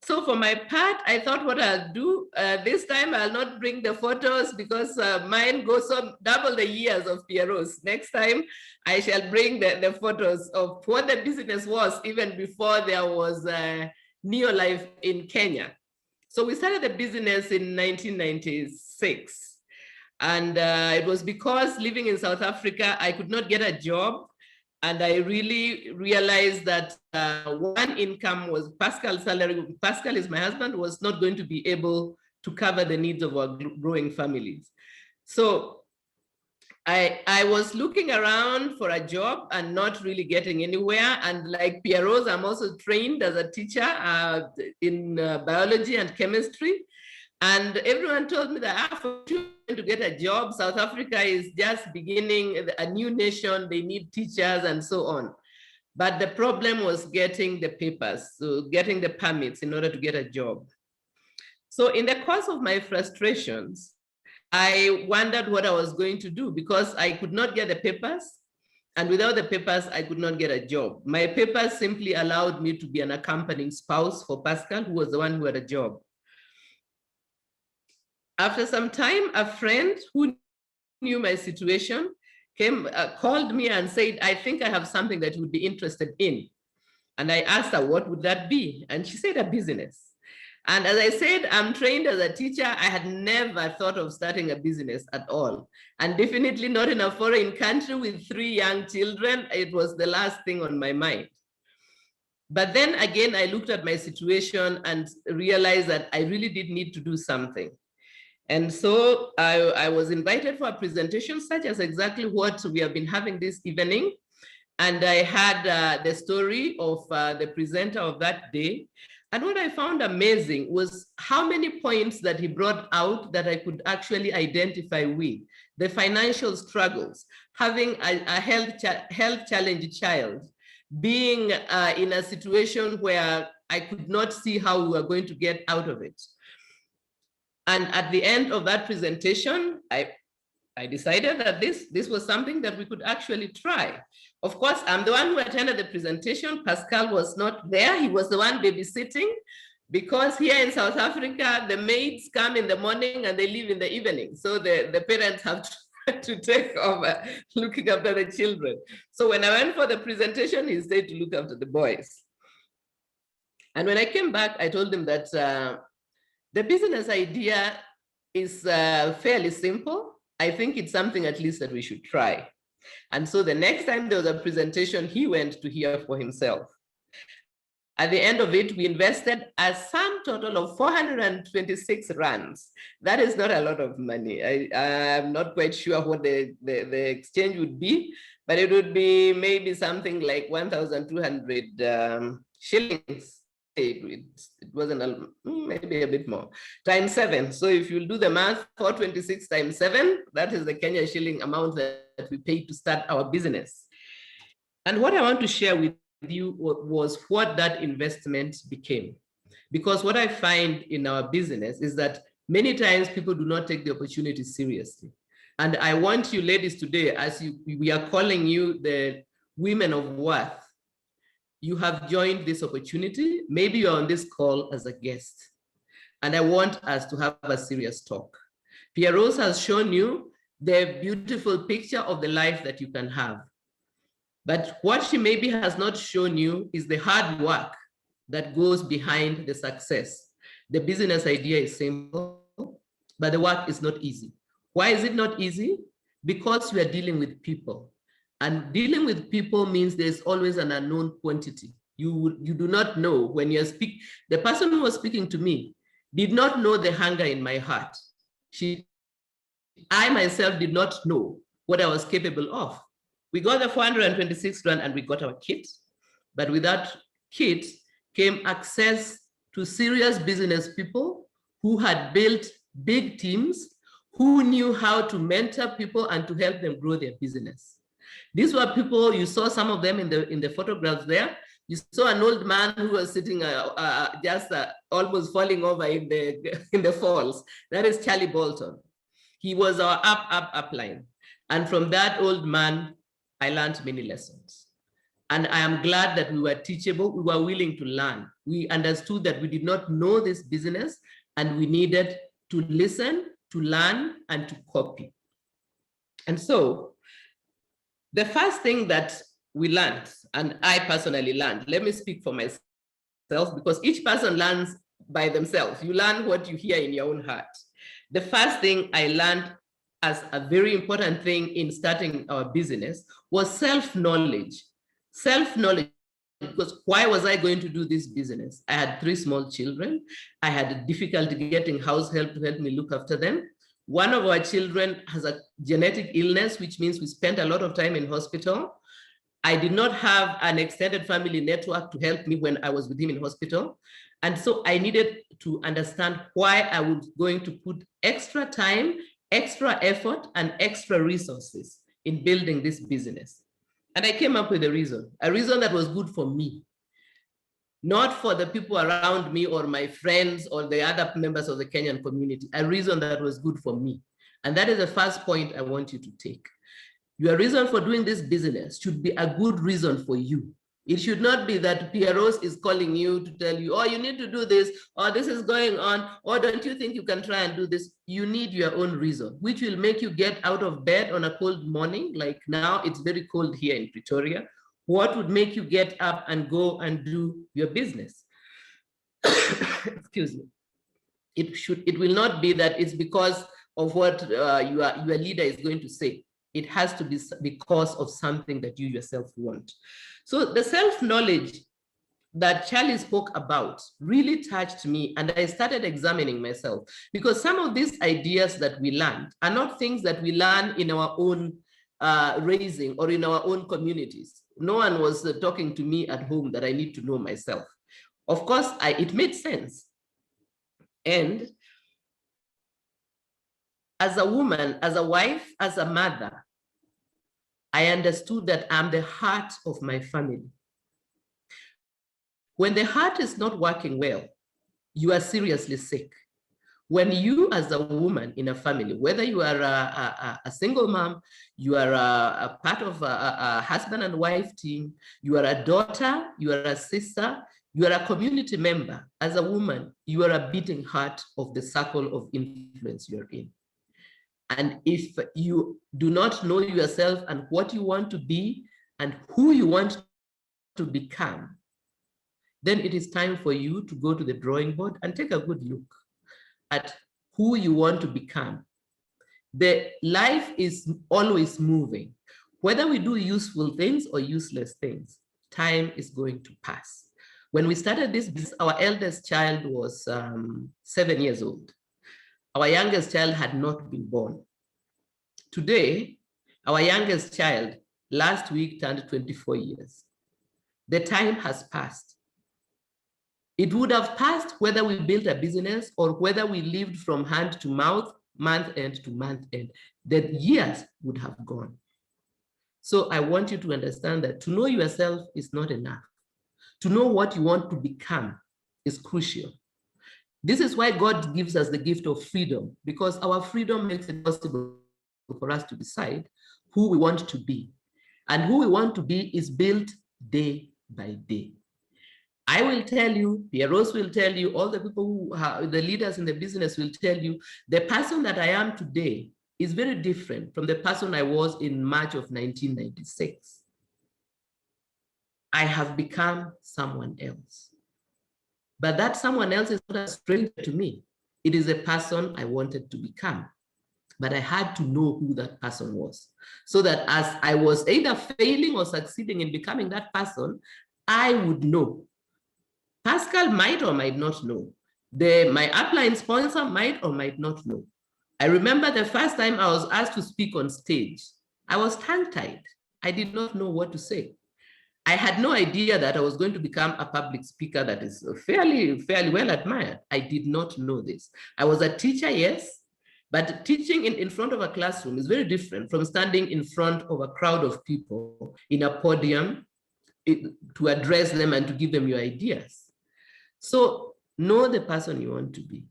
So for my part, I thought what I'll do, this time I'll not bring the photos, because mine goes on double the years of PEAROSE. Next time, I shall bring the photos of what the business was even before there was Neolife in Kenya. So we started the business in 1996. And it was because living in South Africa, I could not get a job. And I really realized that one income was Pascal's salary. Pascal is my husband, was not going to be able to cover the needs of our growing families. So I was looking around for a job and not really getting anywhere. And like PEAROSE, I'm also trained as a teacher in biology and chemistry. And everyone told me that for sure, to get a job. South Africa is just beginning a new nation. They need teachers and so on. But the problem was getting the papers, so getting the permits in order to get a job. So in the course of my frustrations, I wondered what I was going to do because I could not get the papers. And without the papers, I could not get a job. My papers simply allowed me to be an accompanying spouse for Pascal, who was the one who had a job. After some time, a friend who knew my situation called me and said, I think I have something that you would be interested in. And I asked her, what would that be? And she said, a business. And as I said, I'm trained as a teacher. I had never thought of starting a business at all. And definitely not in a foreign country with 3 young children. It was the last thing on my mind. But then again, I looked at my situation and realized that I really did need to do something. And so I was invited for a presentation, such as exactly what we have been having this evening. And I had the story of the presenter of that day. And what I found amazing was how many points that he brought out that I could actually identify with. The financial struggles, having a health challenged child, being in a situation where I could not see how we were going to get out of it. And at the end of that presentation, I decided that this was something that we could actually try. Of course, I'm the one who attended the presentation. Pascal was not there. He was the one babysitting because here in South Africa, the maids come in the morning and they leave in the evening. So the parents have to take over looking after the children. So when I went for the presentation, he said to look after the boys. And when I came back, I told him that the business idea is fairly simple. I think it's something at least that we should try. And so the next time there was a presentation, he went to hear for himself. At the end of it, we invested a sum total of 426 rands. That is not a lot of money. I'm not quite sure what the exchange would be, but it would be maybe something like 1,200 shillings. It wasn't, maybe a bit more, times 7. So if you do the math, 426 times 7, that is the Kenya shilling amount that we paid to start our business. And what I want to share with you was what that investment became. Because what I find in our business is that many times people do not take the opportunity seriously. And I want you ladies today, as we are calling you the women of worth, you have joined this opportunity. Maybe you're on this call as a guest. And I want us to have a serious talk. PEAROSE has shown you the beautiful picture of the life that you can have. But what she maybe has not shown you is the hard work that goes behind the success. The business idea is simple, but the work is not easy. Why is it not easy? Because we are dealing with people. And dealing with people means there's always an unknown quantity. You do not know when you're speaking. The person who was speaking to me did not know the hunger in my heart. I myself did not know what I was capable of. We got the 426 rand and we got our kit. But with that kit came access to serious business people who had built big teams, who knew how to mentor people and to help them grow their business. These were people, you saw some of them in the photographs there. You saw an old man who was sitting almost falling over in the falls. That is Charlie Bolton. He was our upline. And from that old man, I learned many lessons. And I am glad that we were teachable. We were willing to learn. We understood that we did not know this business and we needed to listen, to learn, and to copy. And so the first thing that we learned, and I personally learned, let me speak for myself, because each person learns by themselves. You learn what you hear in your own heart. The first thing I learned as a very important thing in starting our business was self-knowledge. Self-knowledge, because why was I going to do this business? I had 3 small children. I had difficulty getting house help to help me look after them. One of our children has a genetic illness, which means we spent a lot of time in hospital. I did not have an extended family network to help me when I was with him in hospital. And so I needed to understand why I was going to put extra time, extra effort and extra resources in building this business. And I came up with a reason that was good for me, not for the people around me or my friends or the other members of the Kenyan community, a reason that was good for me. And that is the first point I want you to take. Your reason for doing this business should be a good reason for you. It should not be that PEAROSE is calling you to tell you, oh, you need to do this, or this is going on, or don't you think you can try and do this? You need your own reason, which will make you get out of bed on a cold morning. Like now, it's very cold here in Pretoria. What would make you get up and go and do your business? Excuse me. It will not be that it's because of what your leader is going to say. It has to be because of something that you yourself want. So the self-knowledge that Charlie spoke about really touched me, and I started examining myself, because some of these ideas that we learned are not things that we learn in our own raising or in our own communities. No one was talking to me at home that I need to know myself. Of course, it made sense. And as a woman, as a wife, as a mother, I understood that I'm the heart of my family. When the heart is not working well, you are seriously sick. When you as a woman in a family, whether you are a single mom, you are a part of a husband and wife team, you are a daughter, you are a sister, you are a community member, as a woman, you are a beating heart of the circle of influence you're in. And if you do not know yourself and what you want to be and who you want to become, then it is time for you to go to the drawing board and take a good look at who you want to become. The life is always moving. Whether we do useful things or useless things, time is going to pass. When we started this business, our eldest child was 7 years old. Our youngest child had not been born. Today, our youngest child last week turned 24 years. The time has passed. It would have passed whether we built a business or whether we lived from hand to mouth, month end to month end. The years would have gone. So I want you to understand that to know yourself is not enough. To know what you want to become is crucial. This is why God gives us the gift of freedom, because our freedom makes it possible for us to decide who we want to be. And who we want to be is built day by day. I will tell you, PEAROSE will tell you, all the people who are the leaders in the business will tell you, the person that I am today is very different from the person I was in March of 1996. I have become someone else. But that someone else is not a stranger to me. It is a person I wanted to become. But I had to know who that person was, so that as I was either failing or succeeding in becoming that person, I would know. Pascal might or might not know. My upline sponsor might or might not know. I remember the first time I was asked to speak on stage, I was tongue-tied. I did not know what to say. I had no idea that I was going to become a public speaker that is fairly well admired. I did not know this. I was a teacher, yes, but teaching in front of a classroom is very different from standing in front of a crowd of people in a podium to address them and to give them your ideas. So know the person you want to be,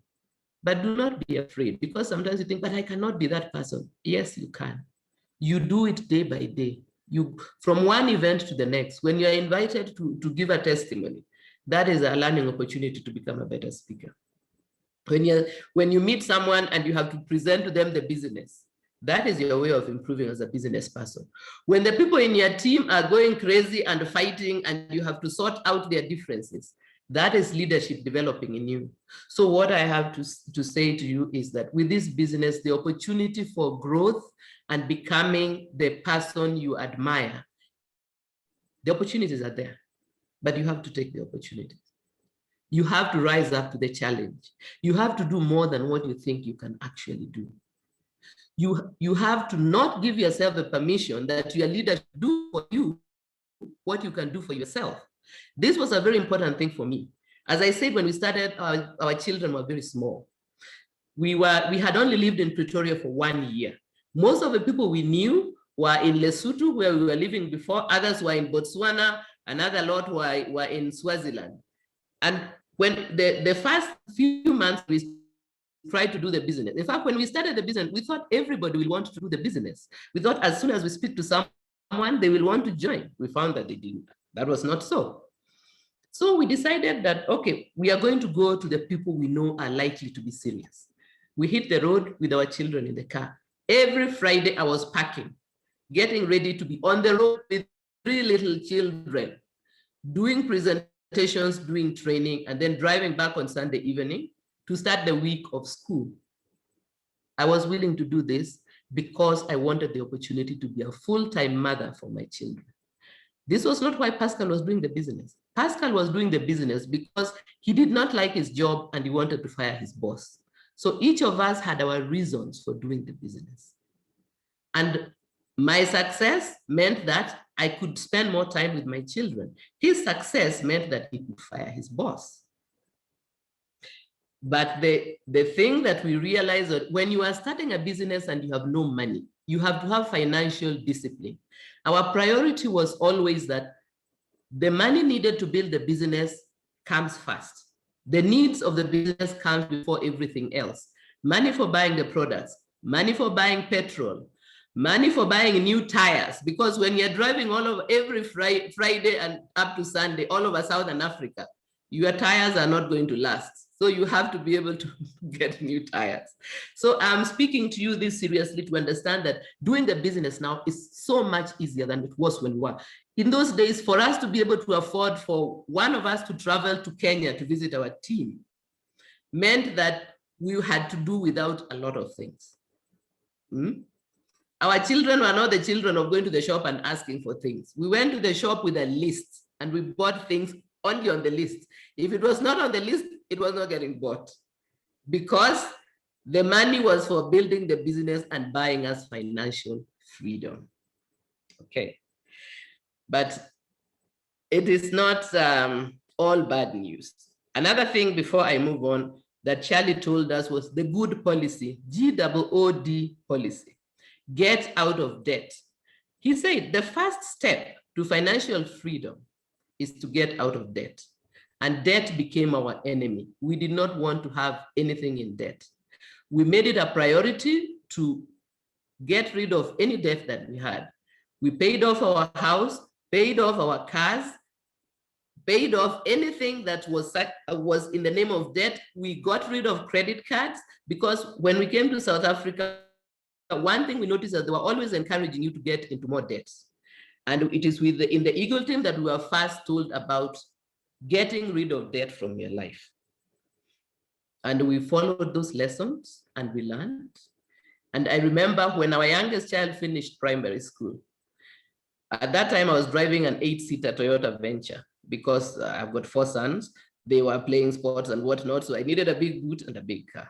but do not be afraid, because sometimes you think, but I cannot be that person. Yes, you can. You do it day by day. You, from one event to the next, when you're invited to give a testimony, that is a learning opportunity to become a better speaker. When you meet someone and you have to present to them the business, that is your way of improving as a business person. When the people in your team are going crazy and fighting and you have to sort out their differences, that is leadership developing in you. So what I have to say to you is that with this business, the opportunity for growth and becoming the person you admire, the opportunities are there, but you have to take the opportunities. You have to rise up to the challenge. You have to do more than what you think you can actually do. You have to not give yourself the permission that your leader should do for you what you can do for yourself. This was a very important thing for me. As I said, when we started, our children were very small. we had only lived in Pretoria for 1 year. Most of the people we knew were in Lesotho, where we were living before. Others were in Botswana. Another lot were in Swaziland. And when the first few months we tried to do the business. In fact, when we started the business, we thought everybody will want to do the business. We thought as soon as we speak to someone, they will want to join. We found that they didn't. That was not so. So we decided that, okay, we are going to go to the people we know are likely to be serious. We hit the road with our children in the car. Every Friday I was packing, getting ready to be on the road with 3 little children, doing presentations, doing training, and then driving back on Sunday evening to start the week of school. I was willing to do this because I wanted the opportunity to be a full-time mother for my children. This was not why Pascal was doing the business. Pascal was doing the business because he did not like his job and he wanted to fire his boss. So each of us had our reasons for doing the business. And my success meant that I could spend more time with my children. His success meant that he could fire his boss. But the thing that we realized that when you are starting a business and you have no money, you have to have financial discipline. Our priority was always that the money needed to build the business comes first. The needs of the business comes before everything else. Money for buying the products, money for buying petrol, money for buying new tires, because when you're driving all over every Friday and up to Sunday, all over Southern Africa, your tires are not going to last. So you have to be able to get new tires. So I'm speaking to you this seriously to understand that doing the business now is so much easier than it was when we were. In those days, for us to be able to afford for one of us to travel to Kenya to visit our team meant that we had to do without a lot of things. Our children were not the children of going to the shop and asking for things. We went to the shop with a list and we bought things only on the list. If it was not on the list, it was not getting bought because the money was for building the business and buying us financial freedom. Okay. But it is not all bad news. Another thing before I move on that Charlie told us was the good policy, GOOD policy, get out of debt. He said the first step to financial freedom is to get out of debt. And debt became our enemy. We did not want to have anything in debt. We made it a priority to get rid of any debt that we had. We paid off our house, paid off our cars, paid off anything that was in the name of debt. We got rid of credit cards because when we came to South Africa, one thing we noticed is they were always encouraging you to get into more debts. And it is in the Eagle team that we were first told about getting rid of debt from your life. And we followed those lessons and we learned. And I remember when our youngest child finished primary school, at that time I was driving an 8-seater Toyota Venture because I've got 4 sons. They were playing sports and whatnot. So I needed a big boot and a big car.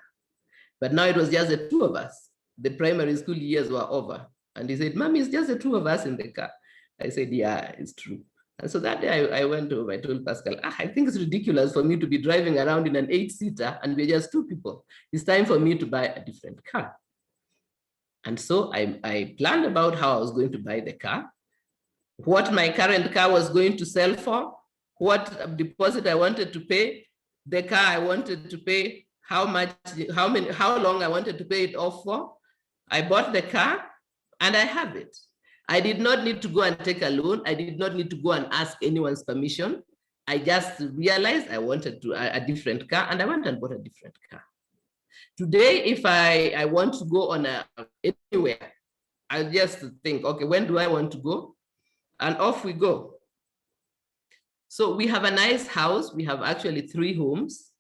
But now it was just the 2 of us. The primary school years were over. And he said, Mommy, it's just the 2 of us in the car. I said, yeah, it's true. And so that day I went over, I told Pascal, I think it's ridiculous for me to be driving around in an 8-seater and we're just 2 people. It's time for me to buy a different car. And so I planned about how I was going to buy the car, what my current car was going to sell for, what deposit I wanted to pay, the car I wanted to pay, how long I wanted to pay it off for. I bought the car and I have it. I did not need to go and take a loan. I did not need to go and ask anyone's permission. I just realized I wanted a different car and I went and bought a different car. Today, if I want to go on anywhere, I just think, okay, when do I want to go? And off we go. So we have a nice house. We have actually 3 homes.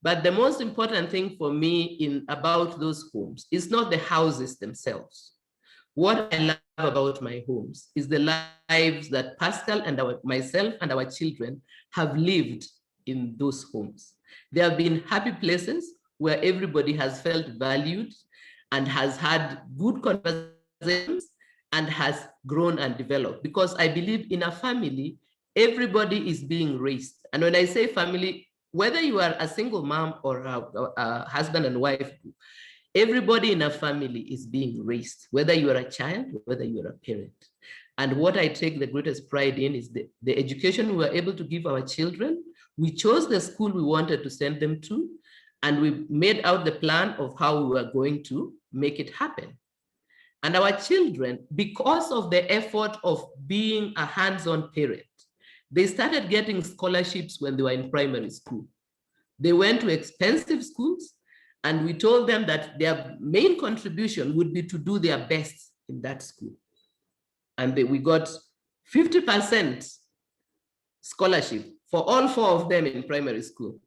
But the most important thing for me about those homes is not the houses themselves. What I love about my homes is the lives that Pascal and myself and our children have lived in those homes. They have been happy places where everybody has felt valued and has had good conversations and has grown and developed. Because I believe in a family, everybody is being raised. And when I say family, whether you are a single mom or a husband and wife, everybody in a family is being raised, whether you are a child, whether you are a parent. And what I take the greatest pride in is the education we were able to give our children. We chose the school we wanted to send them to, and we made out the plan of how we were going to make it happen. And our children, because of the effort of being a hands-on parent, they started getting scholarships when they were in primary school. They went to expensive schools, and we told them that their main contribution would be to do their best in that school. And we got 50% scholarship for all 4 of them in primary school.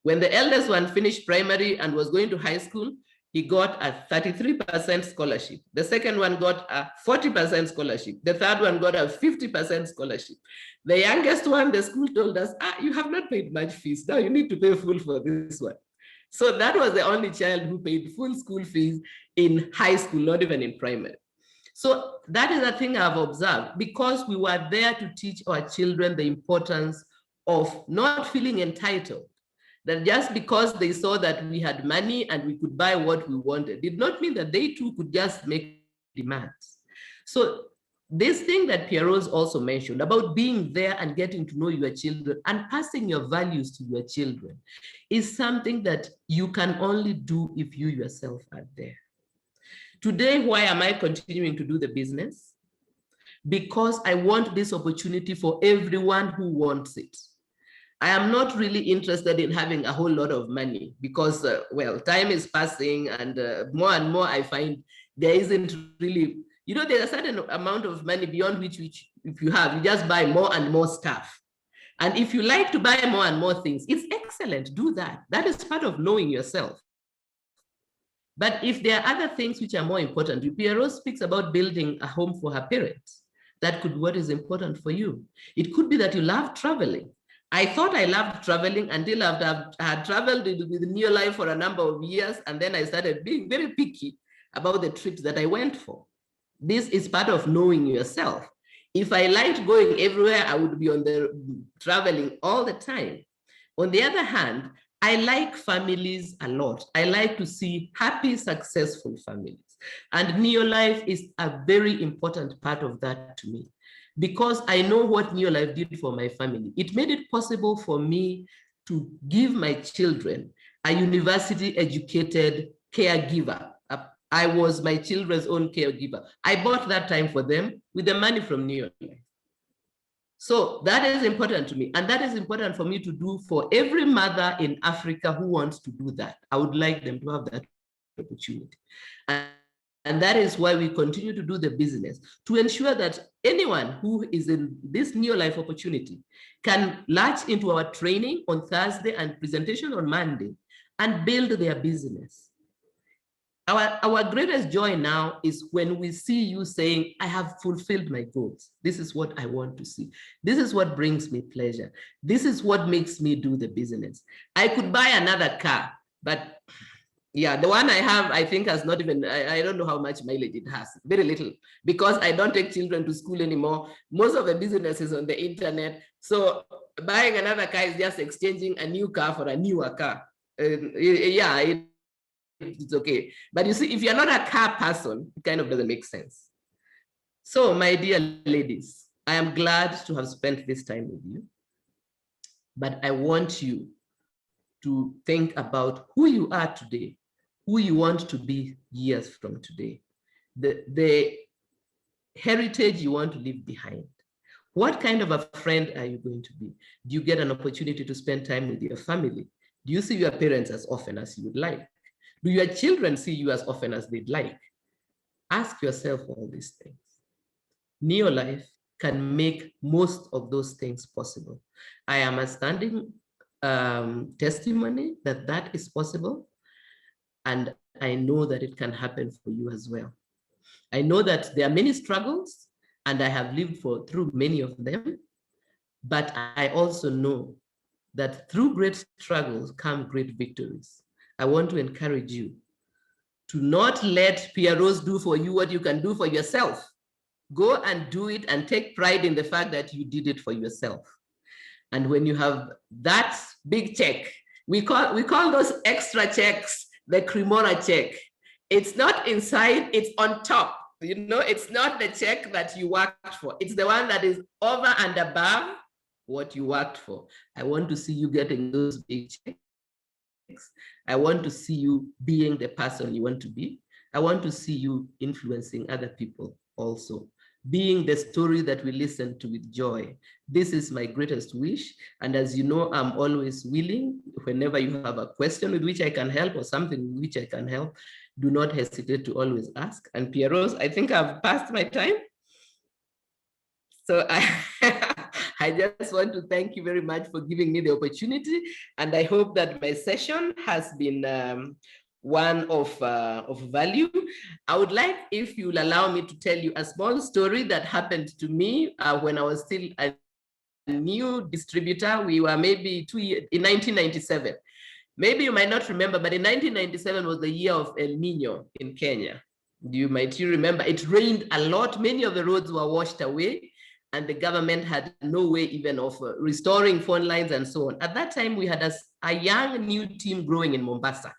When the eldest one finished primary and was going to high school, he got a 33% scholarship. The second one got a 40% scholarship. The third one got a 50% scholarship. The youngest one, the school told us, you have not paid much fees. Now you need to pay full for this one. So that was the only child who paid full school fees in high school, not even in primary. So that is a thing I've observed, because we were there to teach our children the importance of not feeling entitled. That just because they saw that we had money and we could buy what we wanted, did not mean that they too could just make demands. So this thing that PEAROSE also mentioned about being there and getting to know your children and passing your values to your children is something that you can only do if you yourself are there. Today, why am I continuing to do the business? Because I want this opportunity for everyone who wants it. I am not really interested in having a whole lot of money because, well, time is passing, and more I find there isn't really, there's a certain amount of money beyond which if you have, you just buy more and more stuff. And if you like to buy more and more things, it's excellent, do that. That is part of knowing yourself. But if there are other things which are more important, PEAROSE speaks about building a home for her parents. That could be what is important for you. It could be that you love traveling. I thought I loved traveling until after I had traveled with Neo Life for a number of years, and then I started being very picky about the trips that I went for. This is part of knowing yourself. If I liked going everywhere, I would be on the traveling all the time. On the other hand, I like families a lot. I like to see happy, successful families. And Neo Life is a very important part of that to me, because I know what Neo Life did for my family. It made it possible for me to give my children a university-educated caregiver. I was my children's own caregiver. I bought that time for them with the money from Neo Life. So that is important to me, and that is important for me to do for every mother in Africa who wants to do that. I would like them to have that opportunity. And that is why we continue to do the business, to ensure that anyone who is in this Neo Life opportunity can latch into our training on Thursday and presentation on Monday and build their business. Our greatest joy now is when we see you saying, I have fulfilled my goals. This is what I want to see. This is what brings me pleasure. This is what makes me do the business. I could buy another car, but yeah, the one I have, I think has not even, I don't know how much mileage it has, very little, because I don't take children to school anymore. Most of the business is on the internet. So buying another car is just exchanging a new car for a newer car. It's okay. But you see, if you're not a car person, it kind of doesn't make sense. So my dear ladies, I am glad to have spent this time with you, but I want you to think about who you are today, who you want to be years from today, the heritage you want to leave behind. What kind of a friend are you going to be? Do you get an opportunity to spend time with your family? Do you see your parents as often as you would like? Do your children see you as often as they'd like? Ask yourself all these things. Neo Life can make most of those things possible. I am a standing testimony that that is possible, and I know that it can happen for you as well. I know that there are many struggles, and I have lived through many of them, but I also know that through great struggles come great victories. I want to encourage you to not let PEAROSE do for you what you can do for yourself. Go and do it and take pride in the fact that you did it for yourself. And when you have that big check. We call those extra checks the Cremora check. It's not inside, it's on top. You know, it's not the check that you worked for. It's the one that is over and above what you worked for. I want to see you getting those big checks. I want to see you being the person you want to be. I want to see you influencing other people also, being the story that we listen to with joy. This is my greatest wish. And as you know, I'm always willing, whenever you have a question with which I can help or something with which I can help, do not hesitate to always ask. And PEAROSE, I think I've passed my time. So I just want to thank you very much for giving me the opportunity. And I hope that my session has been one of value. I would like, if you'll allow me, to tell you a small story that happened to me when I was still a new distributor. We were maybe in 1997. Maybe you might not remember, but in 1997 was the year of El Nino in Kenya. You remember, it rained a lot. Many of the roads were washed away, and the government had no way even of restoring phone lines and so on. At that time, we had a young new team growing in Mombasa.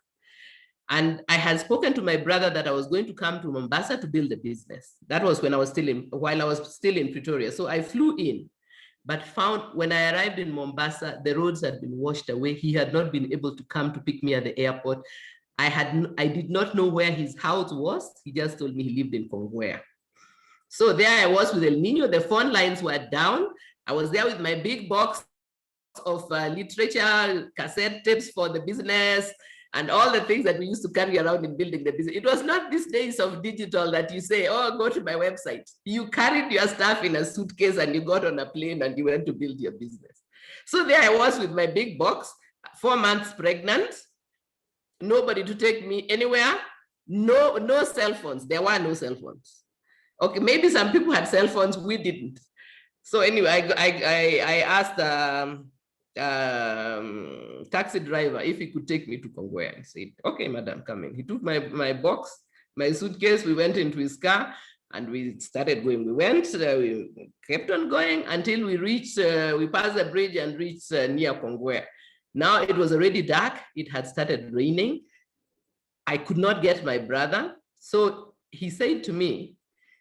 And I had spoken to my brother that I was going to come to Mombasa to build a business. That was when I was while I was still in Pretoria. So I flew in, but found when I arrived in Mombasa, the roads had been washed away. He had not been able to come to pick me at the airport. I did not know where his house was. He just told me he lived in Kongwea. So there I was with El Nino. The phone lines were down. I was there with my big box of literature, cassette tapes for the business, and all the things that we used to carry around in building the business. It was not these days of digital that you say, oh, go to my website. You carried your stuff in a suitcase and you got on a plane and you went to build your business. So there I was with my big box, 4 months pregnant, nobody to take me anywhere, no cell phones. There were no cell phones. Okay, maybe some people had cell phones, we didn't. So anyway, I asked taxi driver if he could take me to Kongwea. I said, okay, madam, come in. He took my box, my suitcase, we went into his car and we started going. We went, we kept on going until we reached, we passed the bridge and reached near Kongwea. Now it was already dark, it had started raining. I could not get my brother. So he said to me,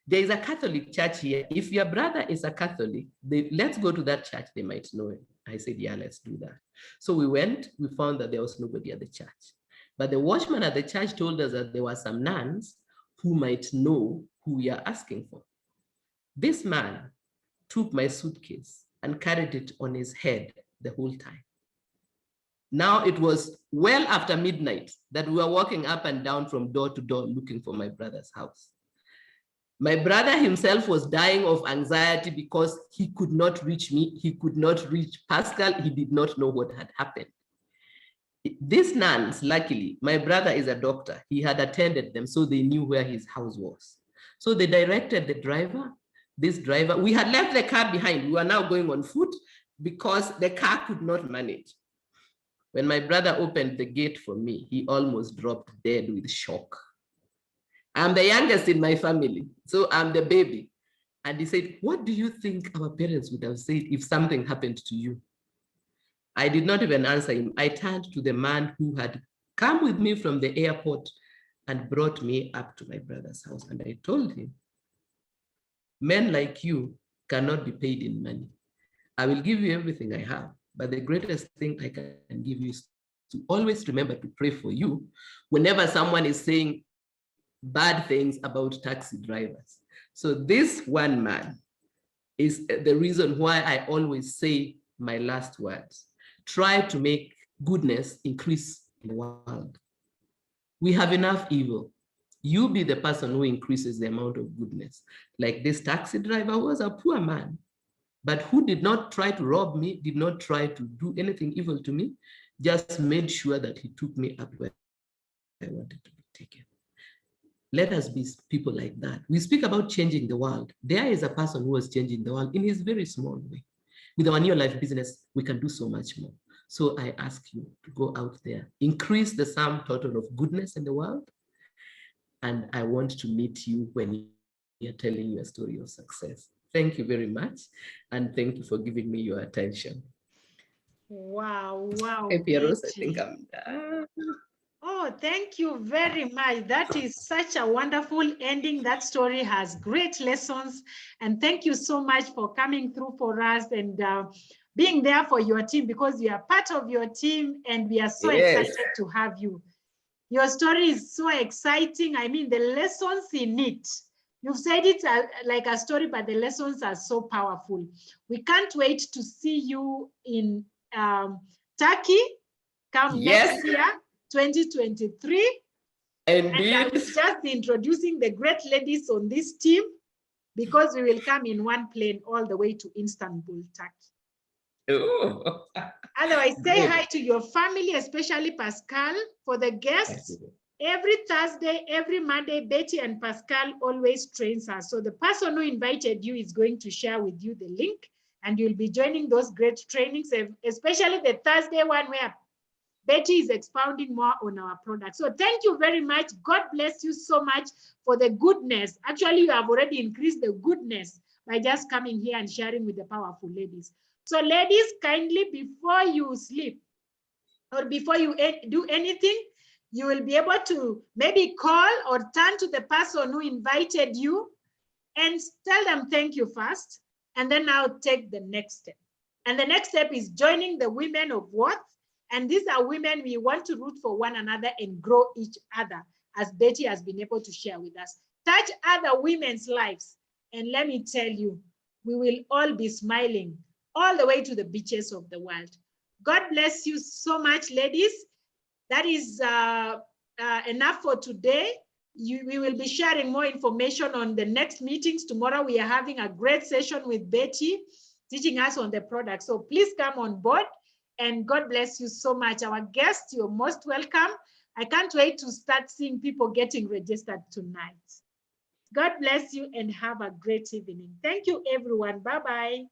there is a Catholic church here. If your brother is a Catholic, let's go to that church, they might know him. I said, yeah, let's do that. So we went, we found that there was nobody at the church. But the watchman at the church told us that there were some nuns who might know who we are asking for. This man took my suitcase and carried it on his head the whole time. Now it was well after midnight that we were walking up and down from door to door looking for my brother's house. My brother himself was dying of anxiety because he could not reach me. He could not reach Pascal. He did not know what had happened. These nuns, luckily, my brother is a doctor. He had attended them, so they knew where his house was. So they directed the driver, this driver. We had left the car behind. We were now going on foot because the car could not manage. When my brother opened the gate for me, he almost dropped dead with shock. I'm the youngest in my family, so I'm the baby. And he said, what do you think our parents would have said if something happened to you? I did not even answer him. I turned to the man who had come with me from the airport and brought me up to my brother's house. And I told him, men like you cannot be paid in money. I will give you everything I have, but the greatest thing I can give you is to always remember to pray for you whenever someone is saying bad things about taxi drivers. So this one man is the reason why I always say my last words. Try to make goodness increase in the world. We have enough evil. You be the person who increases the amount of goodness. Like this taxi driver was a poor man, but who did not try to rob me, did not try to do anything evil to me, just made sure that he took me up where I wanted to be taken. Let us be people like that. We speak about changing the world. There is a person who was changing the world in his very small way. With our new life business, we can do so much more. So I ask you to go out there, increase the sum total of goodness in the world. And I want to meet you when you're telling your story of success. Thank you very much. And thank you for giving me your attention. Wow, wow. Hey, PEAROSE, I think Betty. I'm done. Oh, thank you very much. That is such a wonderful ending. That story has great lessons. And thank you so much for coming through for us and being there for your team, because you are part of your team and we are so Yes. excited to have you. Your story is so exciting. I mean, the lessons in it, you've said it like a story, but the lessons are so powerful. We can't wait to see you in Turkey come next year, 2023. Indeed. And I will just be introducing the great ladies on this team, because we will come in one plane all the way to Istanbul, Turkey. Ooh. Otherwise, say Great. hi to your family, especially Pascal. For the guests, every Thursday, every Monday, Betty and Pascal always trains us. So the person who invited you is going to share with you the link, and you'll be joining those great trainings, especially the Thursday one where Betty is expounding more on our products. So thank you very much. God bless you so much for the goodness. Actually, you have already increased the goodness by just coming here and sharing with the powerful ladies. So ladies, kindly, before you sleep or before you do anything, you will be able to maybe call or turn to the person who invited you and tell them thank you first, and then I'll take the next step. And the next step is joining the Women of Worth. And these are women we want to root for one another and grow each other, as Betty has been able to share with us. Touch other women's lives. And let me tell you, we will all be smiling all the way to the beaches of the world. God bless you so much, ladies. That is enough for today. We will be sharing more information on the next meetings. Tomorrow we are having a great session with Betty, teaching us on the product. So please come on board, and God bless you so much. Our guests, you're most welcome. I can't wait to start seeing people getting registered tonight. God bless you and have a great evening. Thank you, everyone. Bye-bye.